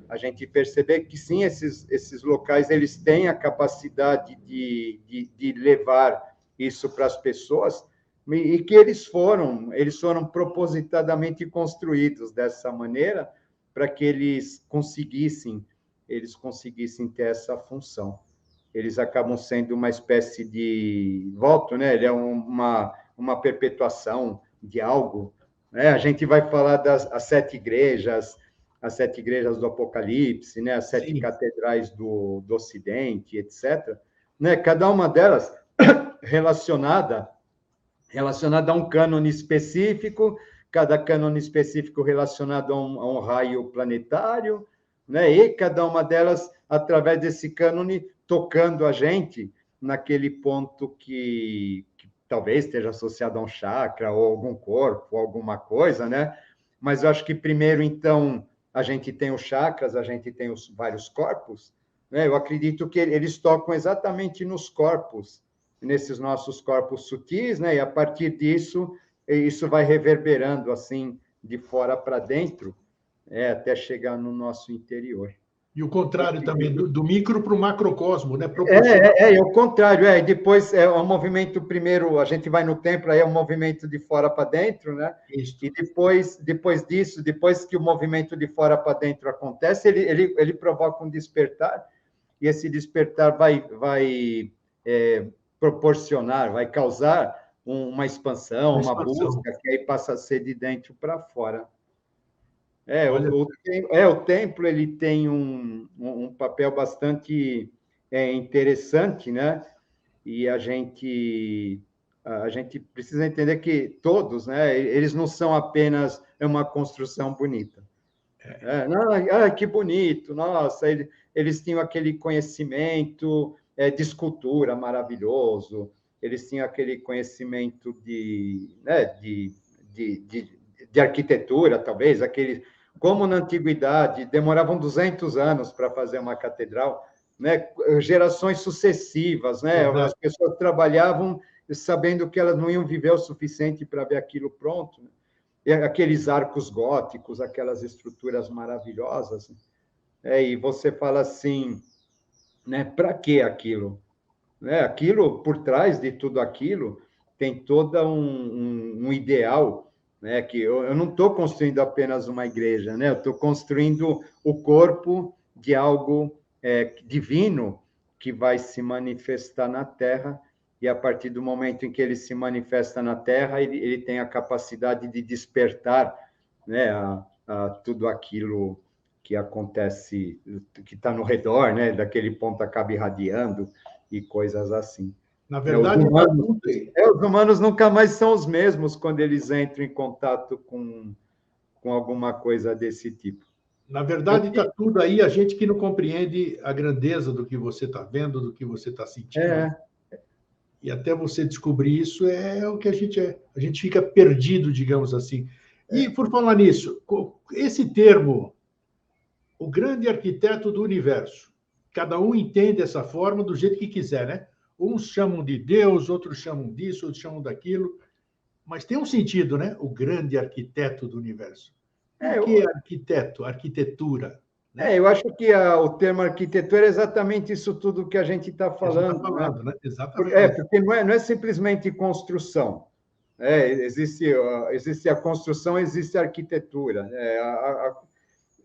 a gente perceber que, sim, esses locais eles têm a capacidade de levar isso para as pessoas, e que eles foram propositadamente construídos dessa maneira para que eles conseguissem ter essa função. Eles acabam sendo uma espécie de... Volto, né? Ele é uma perpetuação de algo. Né? A gente vai falar das 7 igrejas, as 7 igrejas do Apocalipse, né? As 7 catedrais do Ocidente, etc. Né? Cada uma delas relacionada a um cânone específico, cada cânone específico relacionado a um raio planetário, né? E cada uma delas, através desse cânone, tocando a gente naquele ponto que talvez esteja associado a um chakra, ou algum corpo, ou alguma coisa, né? Mas eu acho que primeiro, então, a gente tem os chakras, a gente tem os vários corpos, né? Eu acredito que eles tocam exatamente nos corpos, nesses nossos corpos sutis, né? E a partir disso, isso vai reverberando, assim, de fora para dentro, até chegar no nosso interior. E o contrário também, do micro para o macrocosmo, né? É o contrário, depois é um movimento, primeiro a gente vai no templo, aí é um movimento de fora para dentro, né? Isso. E depois disso, depois que o movimento de fora para dentro acontece, ele provoca um despertar, e esse despertar vai proporcionar, vai causar uma expansão, uma busca, que aí passa a ser de dentro para fora. O templo ele tem um papel bastante interessante, né? E a gente precisa entender que todos, né? Eles não são apenas uma construção bonita. Que bonito! Nossa, eles tinham aquele conhecimento de escultura maravilhoso, eles tinham aquele conhecimento de arquitetura, talvez, como na antiguidade demoravam 200 anos para fazer uma catedral, né? Gerações sucessivas, né? As pessoas trabalhavam sabendo que elas não iam viver o suficiente para ver aquilo pronto, né? E aqueles arcos góticos, aquelas estruturas maravilhosas, e você fala assim, né? Para que aquilo? Aquilo, por trás de tudo aquilo, tem todo um ideal, né? Que eu não estou construindo apenas uma igreja, né? Eu estou construindo o corpo de algo divino que vai se manifestar na Terra, e a partir do momento em que ele se manifesta na Terra, ele tem a capacidade de despertar, né? a tudo aquilo que acontece, que está no redor, né? Daquele ponto acaba irradiando, e coisas assim. Na verdade, os humanos nunca mais são os mesmos quando eles entram em contato com alguma coisa desse tipo. Na verdade, está tudo aí, a gente que não compreende a grandeza do que você está vendo, do que você está sentindo. E até você descobrir isso é o que a gente é. A gente fica perdido, digamos assim. E, por falar nisso, esse termo, o grande arquiteto do universo, cada um entende essa forma do jeito que quiser, né? Uns chamam de Deus, outros chamam disso, outros chamam daquilo, mas tem um sentido, né? O grande arquiteto do universo. O que é arquiteto? Arquitetura. Né? Eu acho que o termo arquitetura é exatamente isso tudo que a gente está falando. Né? Exatamente. Porque não é simplesmente construção. Existe a construção, existe a arquitetura.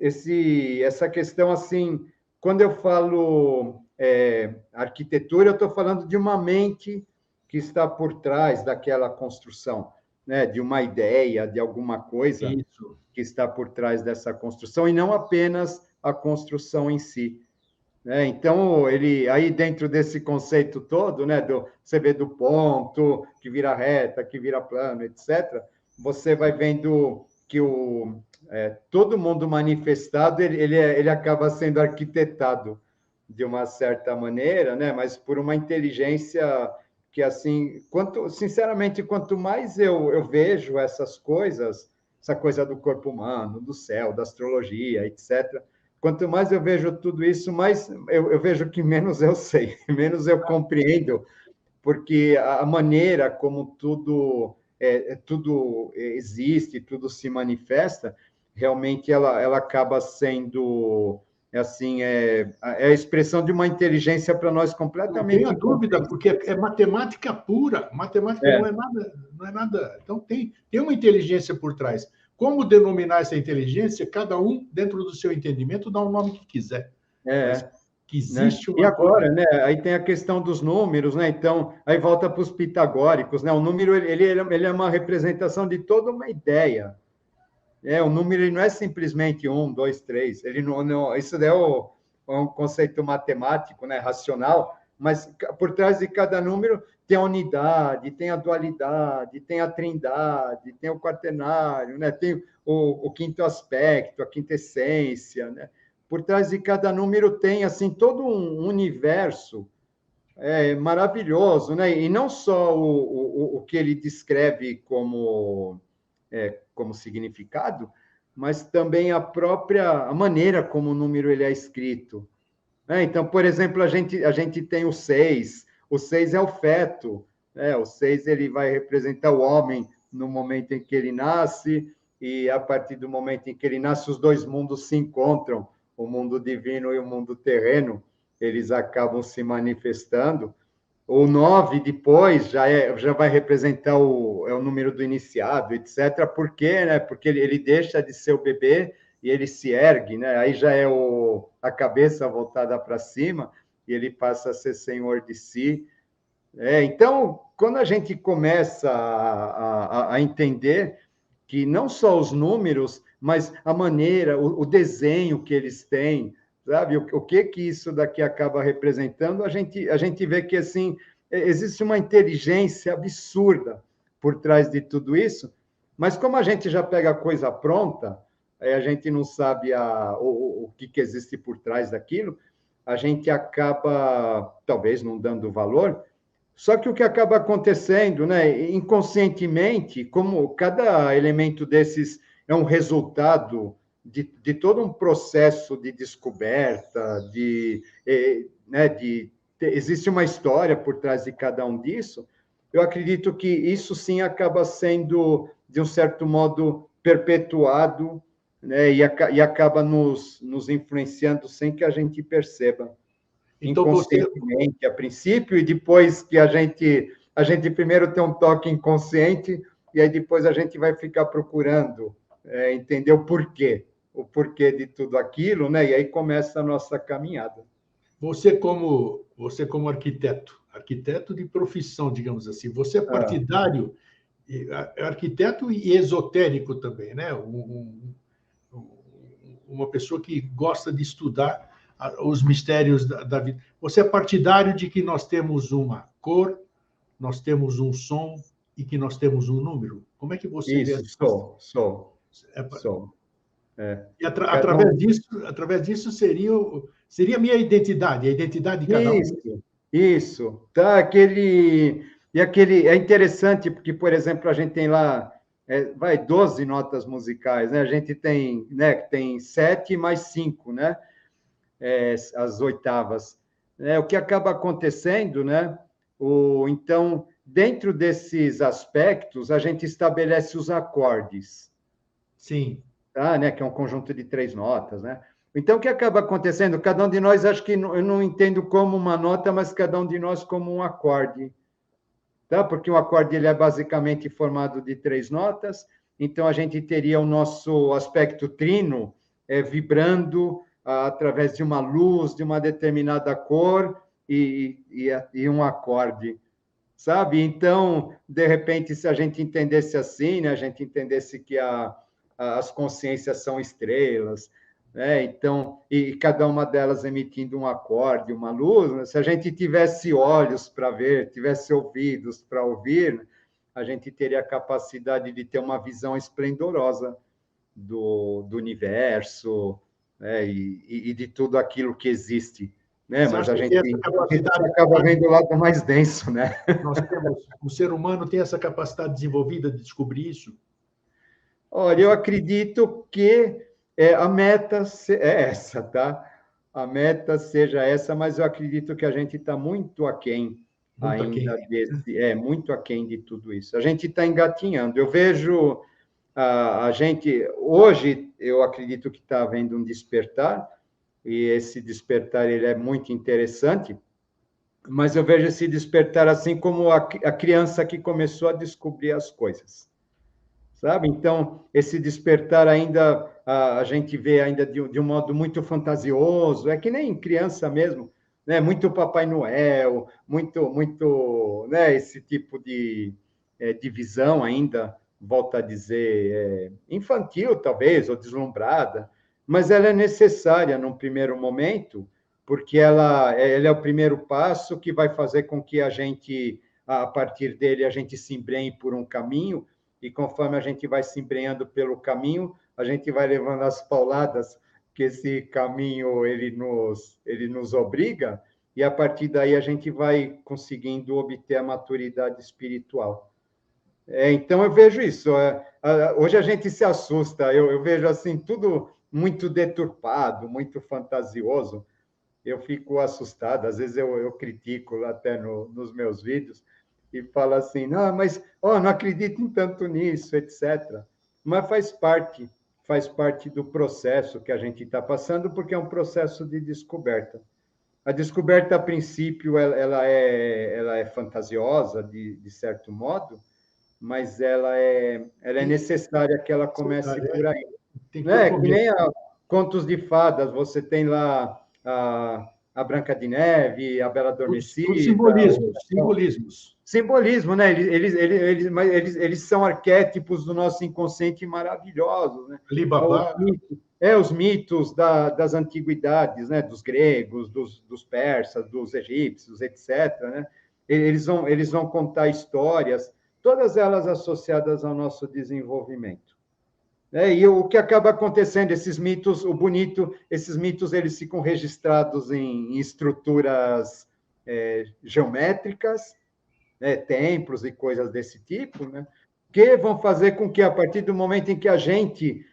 Essa questão, assim, quando eu falo arquitetura, eu estou falando de uma mente que está por trás daquela construção, né? De uma ideia, de alguma coisa que está por trás dessa construção, e não apenas a construção em si. Então, aí dentro desse conceito todo, né, você vê do ponto, que vira reta, que vira plano, etc., você vai vendo que todo mundo manifestado, ele acaba sendo arquitetado de uma certa maneira, né, mas por uma inteligência que, assim, sinceramente, quanto mais eu vejo essas coisas, essa coisa do corpo humano, do céu, da astrologia, etc., quanto mais eu vejo tudo isso, mais eu vejo que menos eu sei, menos eu compreendo, porque a maneira como tudo existe, tudo se manifesta, realmente ela acaba sendo, assim, a expressão de uma inteligência para nós completamente. Não tenho dúvida, porque é matemática pura. Matemática não é nada. Então, tem uma inteligência por trás. Como denominar essa inteligência? Cada um, dentro do seu entendimento, dá o nome que quiser. Mas que existe uma... E agora, né? Aí tem a questão dos números, né? Então, aí volta para os pitagóricos, né? O número ele é uma representação de toda uma ideia. O número ele não é simplesmente 1, 2, 3. Ele não isso é um conceito matemático, né? Racional, mas por trás de cada número tem a unidade, tem a dualidade, tem a trindade, tem o quaternário, né? Tem o quinto aspecto, a quinta essência, né? Por trás de cada número tem, assim, todo um universo maravilhoso, né? E não só o que ele descreve como significado, mas também a maneira como o número ele é escrito. Então, por exemplo, a gente tem o 6 é o feto, o 6 ele vai representar o homem no momento em que ele nasce, e a partir do momento em que ele nasce, os dois mundos se encontram, o mundo divino e o mundo terreno, eles acabam se manifestando. O 9 depois já vai representar o número do iniciado, etc. Por quê? Né? Porque ele deixa de ser o bebê e ele se ergue, né? Aí já é a cabeça voltada para cima e ele passa a ser senhor de si. Então, quando a gente começa a entender que não só os números, mas a maneira, o desenho que eles têm, sabe? O que isso daqui acaba representando, a gente vê que, assim, existe uma inteligência absurda por trás de tudo isso, mas como a gente já pega a coisa pronta, a gente não sabe o que existe por trás daquilo, a gente acaba, talvez, não dando valor. Só que o que acaba acontecendo, né, inconscientemente, como cada elemento desses é um resultado de todo um processo de descoberta, existe uma história por trás de cada um disso, eu acredito que isso sim acaba sendo, de um certo modo, perpetuado, né, e acaba nos influenciando sem que a gente perceba. Então, você, Inconscientemente, a princípio, e depois que a gente primeiro tem um toque inconsciente, e aí depois a gente vai ficar procurando entender o porquê de tudo aquilo, né? E aí começa a nossa caminhada. você como arquiteto de profissão, digamos assim, você é partidário, arquiteto e esotérico também, né? Uma pessoa que gosta de estudar os mistérios da vida. Você é partidário de que nós temos uma cor, nós temos um som e que nós temos um número? Como é que você vê Isso, as sou. E através disso seria a minha identidade, a identidade de cada um. Isso. Tá, é interessante, porque, por exemplo, a gente tem lá, 12 notas musicais, né? A gente tem, né, tem 7 mais 5, né? As oitavas. O que acaba acontecendo, né? Então, dentro desses aspectos, a gente estabelece os acordes. Sim. Tá, né? Que é um conjunto de 3 notas, né? Então, o que acaba acontecendo? Cada um de nós, acho que eu não entendo como uma nota, mas cada um de nós como um acorde. Tá? Porque o acorde ele é basicamente formado de 3 notas, então a gente teria o nosso aspecto trino vibrando através de uma luz, de uma determinada cor e um acorde, sabe? Então, de repente, se a gente entendesse assim, né, a gente entendesse que as consciências são estrelas, né? Então, e cada uma delas emitindo um acorde, uma luz, né? Se a gente tivesse olhos para ver, tivesse ouvidos para ouvir, a gente teria a capacidade de ter uma visão esplendorosa do universo, né? E de tudo aquilo que existe. Né? Mas a gente acaba vendo o lado mais denso, né? O ser humano tem essa capacidade desenvolvida de descobrir isso? Olha, eu acredito que a meta é essa, tá? A meta seja essa, mas eu acredito que a gente está muito aquém ainda desse, muito aquém de tudo isso. A gente está engatinhando. Eu vejo a gente hoje, eu acredito que está havendo um despertar, e esse despertar ele é muito interessante, mas eu vejo esse despertar assim como a criança que começou a descobrir as coisas, sabe? Então, esse despertar ainda, a gente vê ainda de um modo muito fantasioso, é que nem criança mesmo, né? Muito Papai Noel, muito, né? Esse tipo de visão ainda, volto a dizer, infantil talvez, ou deslumbrada, mas ela é necessária num primeiro momento, porque ela é o primeiro passo que vai fazer com que a gente, a partir dele, a gente se embrenhe por um caminho, e conforme a gente vai se embrenhando pelo caminho, a gente vai levando as pauladas que esse caminho ele nos obriga, e a partir daí a gente vai conseguindo obter a maturidade espiritual. Então eu vejo isso. Hoje a gente se assusta, eu vejo assim tudo muito deturpado, muito fantasioso. Eu fico assustado, às vezes eu critico até nos meus vídeos, e fala assim, não, mas não acredito em tanto nisso, etc. Mas faz parte do processo que a gente está passando, porque é um processo de descoberta. A descoberta, a princípio, ela é fantasiosa, de certo modo, mas ela é necessária que ela comece por aí. Tem que ter um Né? Que começo. nem contos de fadas, você tem lá a Branca de Neve, a Bela Adormecida. Os simbolismos. Simbolismo, né? Eles são arquétipos do nosso inconsciente maravilhosos, né? Alibaba. Os mitos das antiguidades, né? Dos gregos, dos persas, dos egípcios, etc. Né? Eles vão contar histórias, todas elas associadas ao nosso desenvolvimento. E o que acaba acontecendo, esses mitos, esses mitos eles ficam registrados em estruturas geométricas, né, templos e coisas desse tipo, né, que vão fazer com que, a partir do momento em que a gente,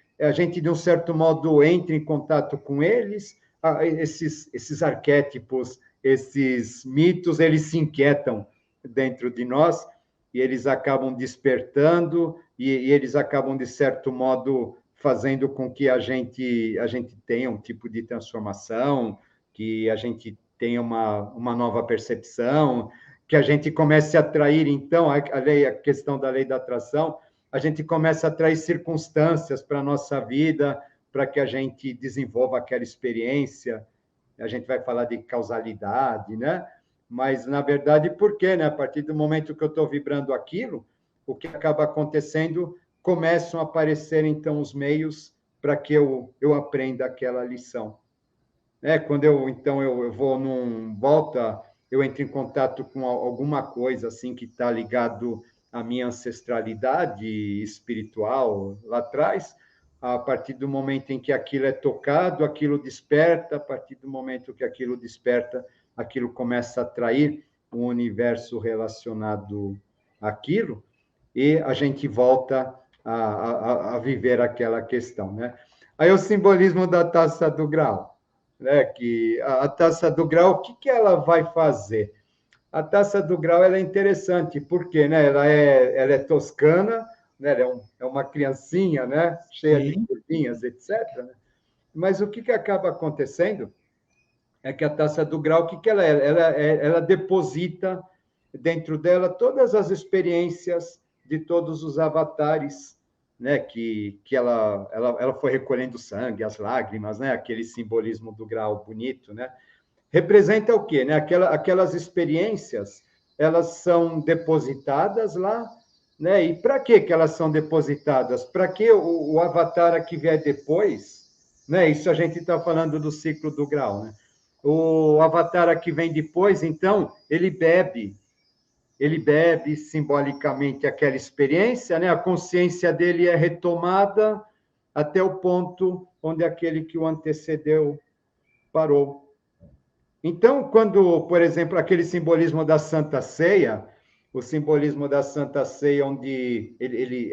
de um certo modo, entre em contato com eles, esses arquétipos, esses mitos, eles se inquietam dentro de nós e eles acabam despertando e eles acabam, de certo modo, fazendo com que a gente tenha um tipo de transformação, que a gente tenha uma nova percepção, que a gente comece a atrair, então, a questão da lei da atração, a gente começa a atrair circunstâncias para a nossa vida, para que a gente desenvolva aquela experiência. A gente vai falar de causalidade, né? Mas, na verdade, por quê? Né? A partir do momento que eu estou vibrando aquilo, o que acaba acontecendo, começam a aparecer, então, os meios para que eu aprenda aquela lição. Quando eu vou eu entro em contato com alguma coisa assim que está ligado à minha ancestralidade espiritual lá atrás, a partir do momento em que aquilo é tocado, aquilo desperta, a partir do momento que aquilo desperta, aquilo começa a atrair um universo relacionado àquilo, e a gente volta a viver aquela questão, né? Aí o simbolismo da taça do grau, né? Que a taça do grau, o que ela vai fazer? A taça do grau ela é interessante, porque, né, ela é toscana, né? Ela é uma criancinha, né? Cheia de curvinhas, etc. Né? Mas o que acaba acontecendo é que a taça do grau, o que ela é? Ela deposita dentro dela todas as experiências de todos os avatares, né? Que ela foi recolhendo sangue, as lágrimas, né? Aquele simbolismo do grau bonito, né? Representa o quê? Né? Aquelas experiências, elas são depositadas lá, né? E para que elas são depositadas? Para que o avatar que vier depois, né? Isso a gente está falando do ciclo do grau, né? O avatar que vem depois, então, ele bebe simbolicamente aquela experiência, né? A consciência dele é retomada até o ponto onde aquele que o antecedeu parou. Então, quando, por exemplo, aquele simbolismo da Santa Ceia, o simbolismo da Santa Ceia, onde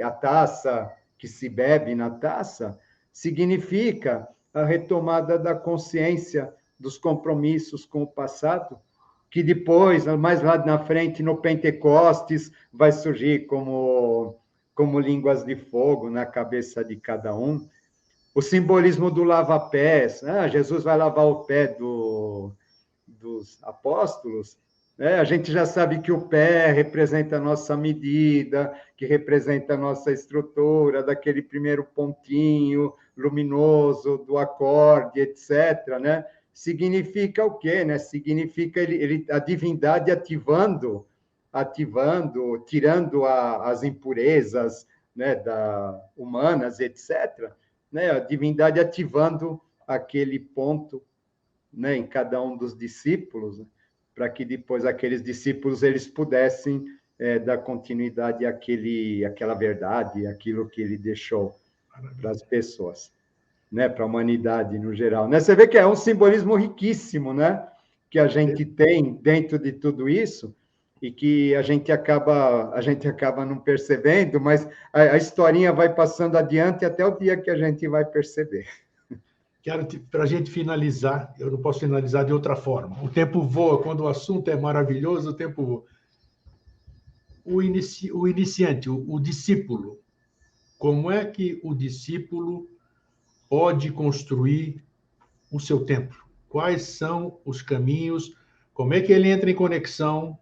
a taça que se bebe na taça, significa a retomada da consciência dos compromissos com o passado, que depois, mais lá na frente, no Pentecostes, vai surgir como línguas de fogo na cabeça de cada um. O simbolismo do lava-pés, né? Jesus vai lavar o pé dos apóstolos, né? A gente já sabe que o pé representa a nossa medida, que representa a nossa estrutura, daquele primeiro pontinho luminoso do acorde, etc., né? Significa o quê? Né? Significa a divindade ativando, tirando as impurezas, né, humanas, etc., né? A divindade ativando aquele ponto, né, em cada um dos discípulos, né, para que depois aqueles discípulos eles pudessem dar continuidade àquela verdade, aquilo que ele deixou para as pessoas, né, para a humanidade no geral. Né? Você vê que é um simbolismo riquíssimo, né, que a gente tem dentro de tudo isso e que a gente acaba não percebendo, mas a historinha vai passando adiante até o dia que a gente vai perceber. Para a gente finalizar, eu não posso finalizar de outra forma. O tempo voa, quando o assunto é maravilhoso, o tempo voa. O iniciante, o discípulo, como é que o discípulo pode construir o seu templo? Quais são os caminhos? Como é que ele entra em conexão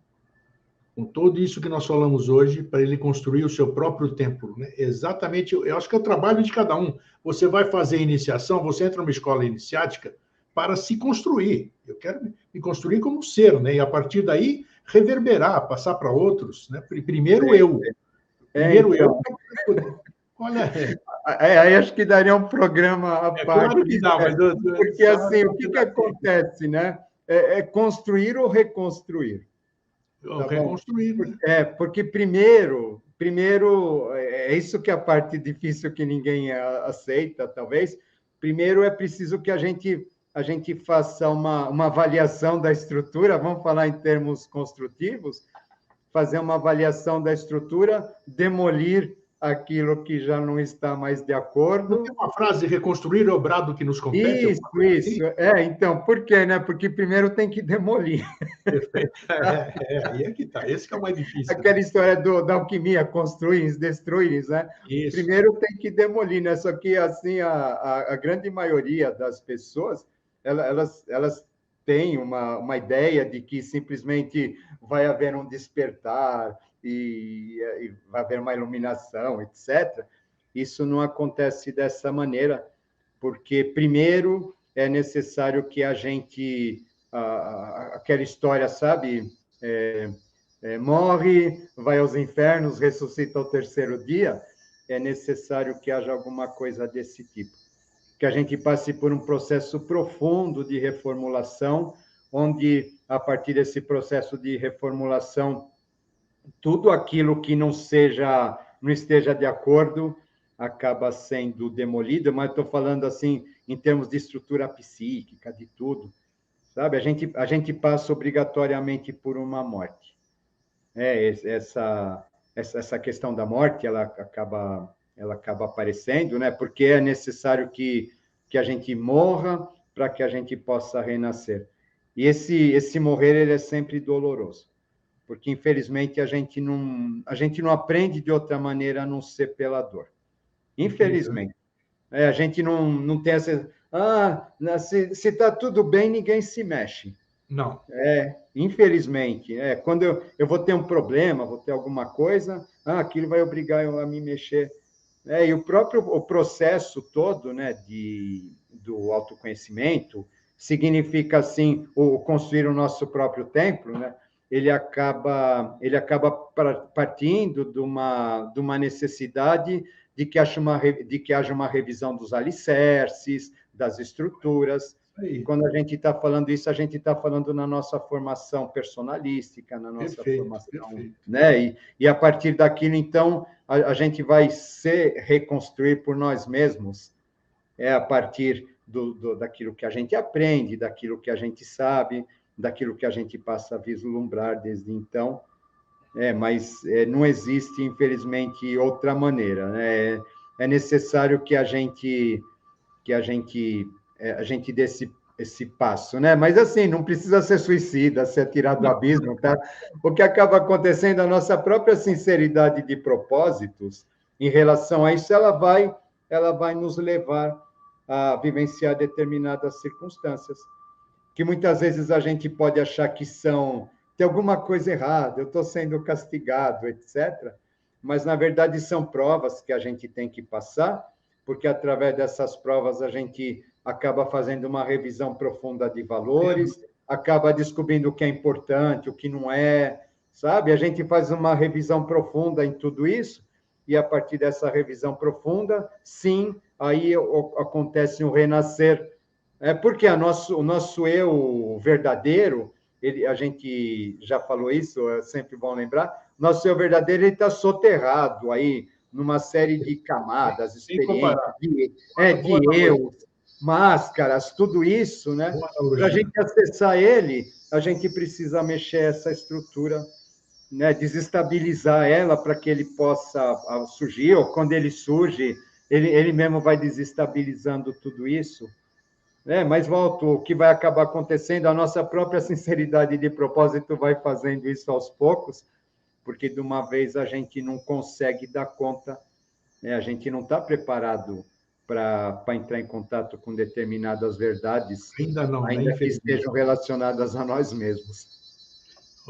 com tudo isso que nós falamos hoje para ele construir o seu próprio templo? Né? Exatamente, eu acho que é o trabalho de cada um. Você vai fazer iniciação, você entra numa escola iniciática para se construir. Eu quero me construir como ser, né? E a partir daí reverberar, passar para outros. Né? Primeiro eu. Primeiro então. eu. Olha, aí acho que daria um programa à parte. Claro que dá, mas... Porque, assim, o que acontece, né? É construir ou reconstruir? Tá reconstruir, né? Porque primeiro, é isso que é a parte difícil que ninguém aceita, talvez. Primeiro é preciso que a gente faça uma avaliação da estrutura, vamos falar em termos construtivos, fazer uma avaliação da estrutura, demolir aquilo que já não está mais de acordo. Não tem uma frase, reconstruir é o brado que nos compete? Isso. Então, por quê, né? Porque primeiro tem que demolir. Perfeito. Aí é que tá. Esse que é o mais difícil. Aquela história da alquimia, construir, destruir, né? Isso. Primeiro tem que demolir, né? Só que, assim, a grande maioria das pessoas, elas têm uma ideia de que simplesmente vai haver um despertar e vai haver uma iluminação, etc. Isso não acontece dessa maneira, porque, primeiro, é necessário que a gente... aquela história, sabe? Morre, vai aos infernos, ressuscita ao terceiro dia. É necessário que haja alguma coisa desse tipo. Que a gente passe por um processo profundo de reformulação, onde, a partir desse processo de reformulação, tudo aquilo que não esteja de acordo acaba sendo demolido, mas estou falando assim em termos de estrutura psíquica, de tudo, sabe? A gente passa obrigatoriamente por uma morte. Essa questão da morte, ela acaba aparecendo, né? Porque é necessário que a gente morra para que a gente possa renascer. E esse morrer, ele é sempre doloroso, porque, infelizmente, a gente não aprende de outra maneira a não ser pela dor. Infelizmente. A gente não tem essa... se está tudo bem, ninguém se mexe. Não. Infelizmente. Quando eu vou ter um problema, vou ter alguma coisa, aquilo vai obrigar eu a me mexer. E o processo todo, né, do autoconhecimento significa, assim, construir o nosso próprio templo, né? Ele acaba partindo de uma necessidade de que haja uma revisão dos alicerces, das estruturas. E quando a gente está falando isso, a gente está falando na nossa formação personalística, na nossa formação, né? E a partir daquilo, então, a gente vai se reconstruir por nós mesmos, a partir daquilo que a gente aprende, daquilo que a gente sabe, daquilo que a gente passa a vislumbrar desde então. Mas não existe, infelizmente, outra maneira, né? É necessário que a gente dê esse passo, né? Mas, assim, não precisa ser suicida, ser tirado do abismo, tá? O que acaba acontecendo, a nossa própria sinceridade de propósitos em relação a isso, ela vai nos levar a vivenciar determinadas circunstâncias, que muitas vezes a gente pode achar que tem alguma coisa errada, eu estou sendo castigado, etc. Mas, na verdade, são provas que a gente tem que passar, porque, através dessas provas, a gente acaba fazendo uma revisão profunda de valores, acaba descobrindo o que é importante, o que não é, sabe? A gente faz uma revisão profunda em tudo isso, e, a partir dessa revisão profunda, sim, aí acontece um renascer. Porque o nosso eu verdadeiro, a gente já falou isso, é sempre bom lembrar, nosso eu verdadeiro está soterrado aí numa série de camadas, experiências, de eu, máscaras, tudo isso, né? Para a gente acessar ele, a gente precisa mexer essa estrutura, né? Desestabilizar ela para que ele possa surgir, ou quando ele surge, ele mesmo vai desestabilizando tudo isso. Mas, volto, o que vai acabar acontecendo, a nossa própria sinceridade de propósito vai fazendo isso aos poucos, porque de uma vez a gente não consegue dar conta, né? A gente não está preparado para entrar em contato com determinadas verdades, Ainda não, né? ainda que Infelizmente. estejam relacionadas a nós mesmos.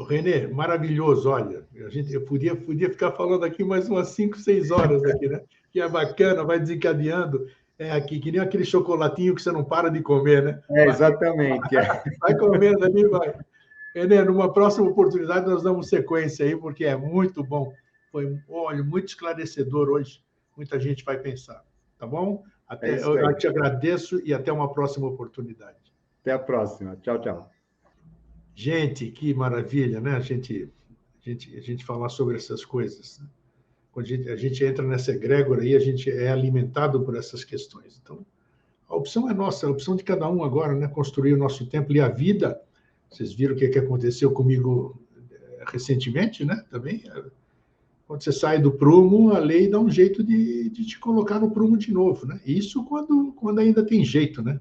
Renê, maravilhoso, olha, eu podia ficar falando aqui mais umas 5, 6 horas aqui, né? Que é bacana, vai desencadeando, aqui, que nem aquele chocolatinho que você não para de comer, né? Exatamente. Vai comendo ali, vai. Renê, numa próxima oportunidade nós damos sequência aí, porque é muito bom. Foi, olha, muito esclarecedor hoje. Muita gente vai pensar, tá bom? Eu te agradeço e até uma próxima oportunidade. Até a próxima. Tchau, tchau. Gente, que maravilha, né? A gente falar sobre essas coisas. Né? Quando a gente entra nessa egrégora aí, a gente é alimentado por essas questões. Então, a opção é nossa, a opção de cada um agora, né? Construir o nosso templo e a vida. Vocês viram o que aconteceu comigo recentemente, né? Também. Quando você sai do prumo, a lei dá um jeito de te colocar no prumo de novo, né? Isso quando ainda tem jeito, né?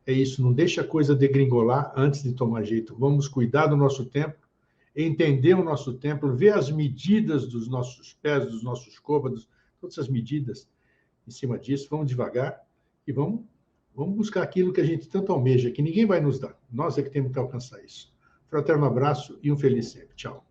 É isso, não deixa a coisa degringolar antes de tomar jeito. Vamos cuidar do nosso templo, entender o nosso templo, ver as medidas dos nossos pés, dos nossos côvados, todas as medidas em cima disso. Vamos devagar e vamos buscar aquilo que a gente tanto almeja, que ninguém vai nos dar. Nós é que temos que alcançar isso. Fraterno abraço e um feliz sempre. Tchau.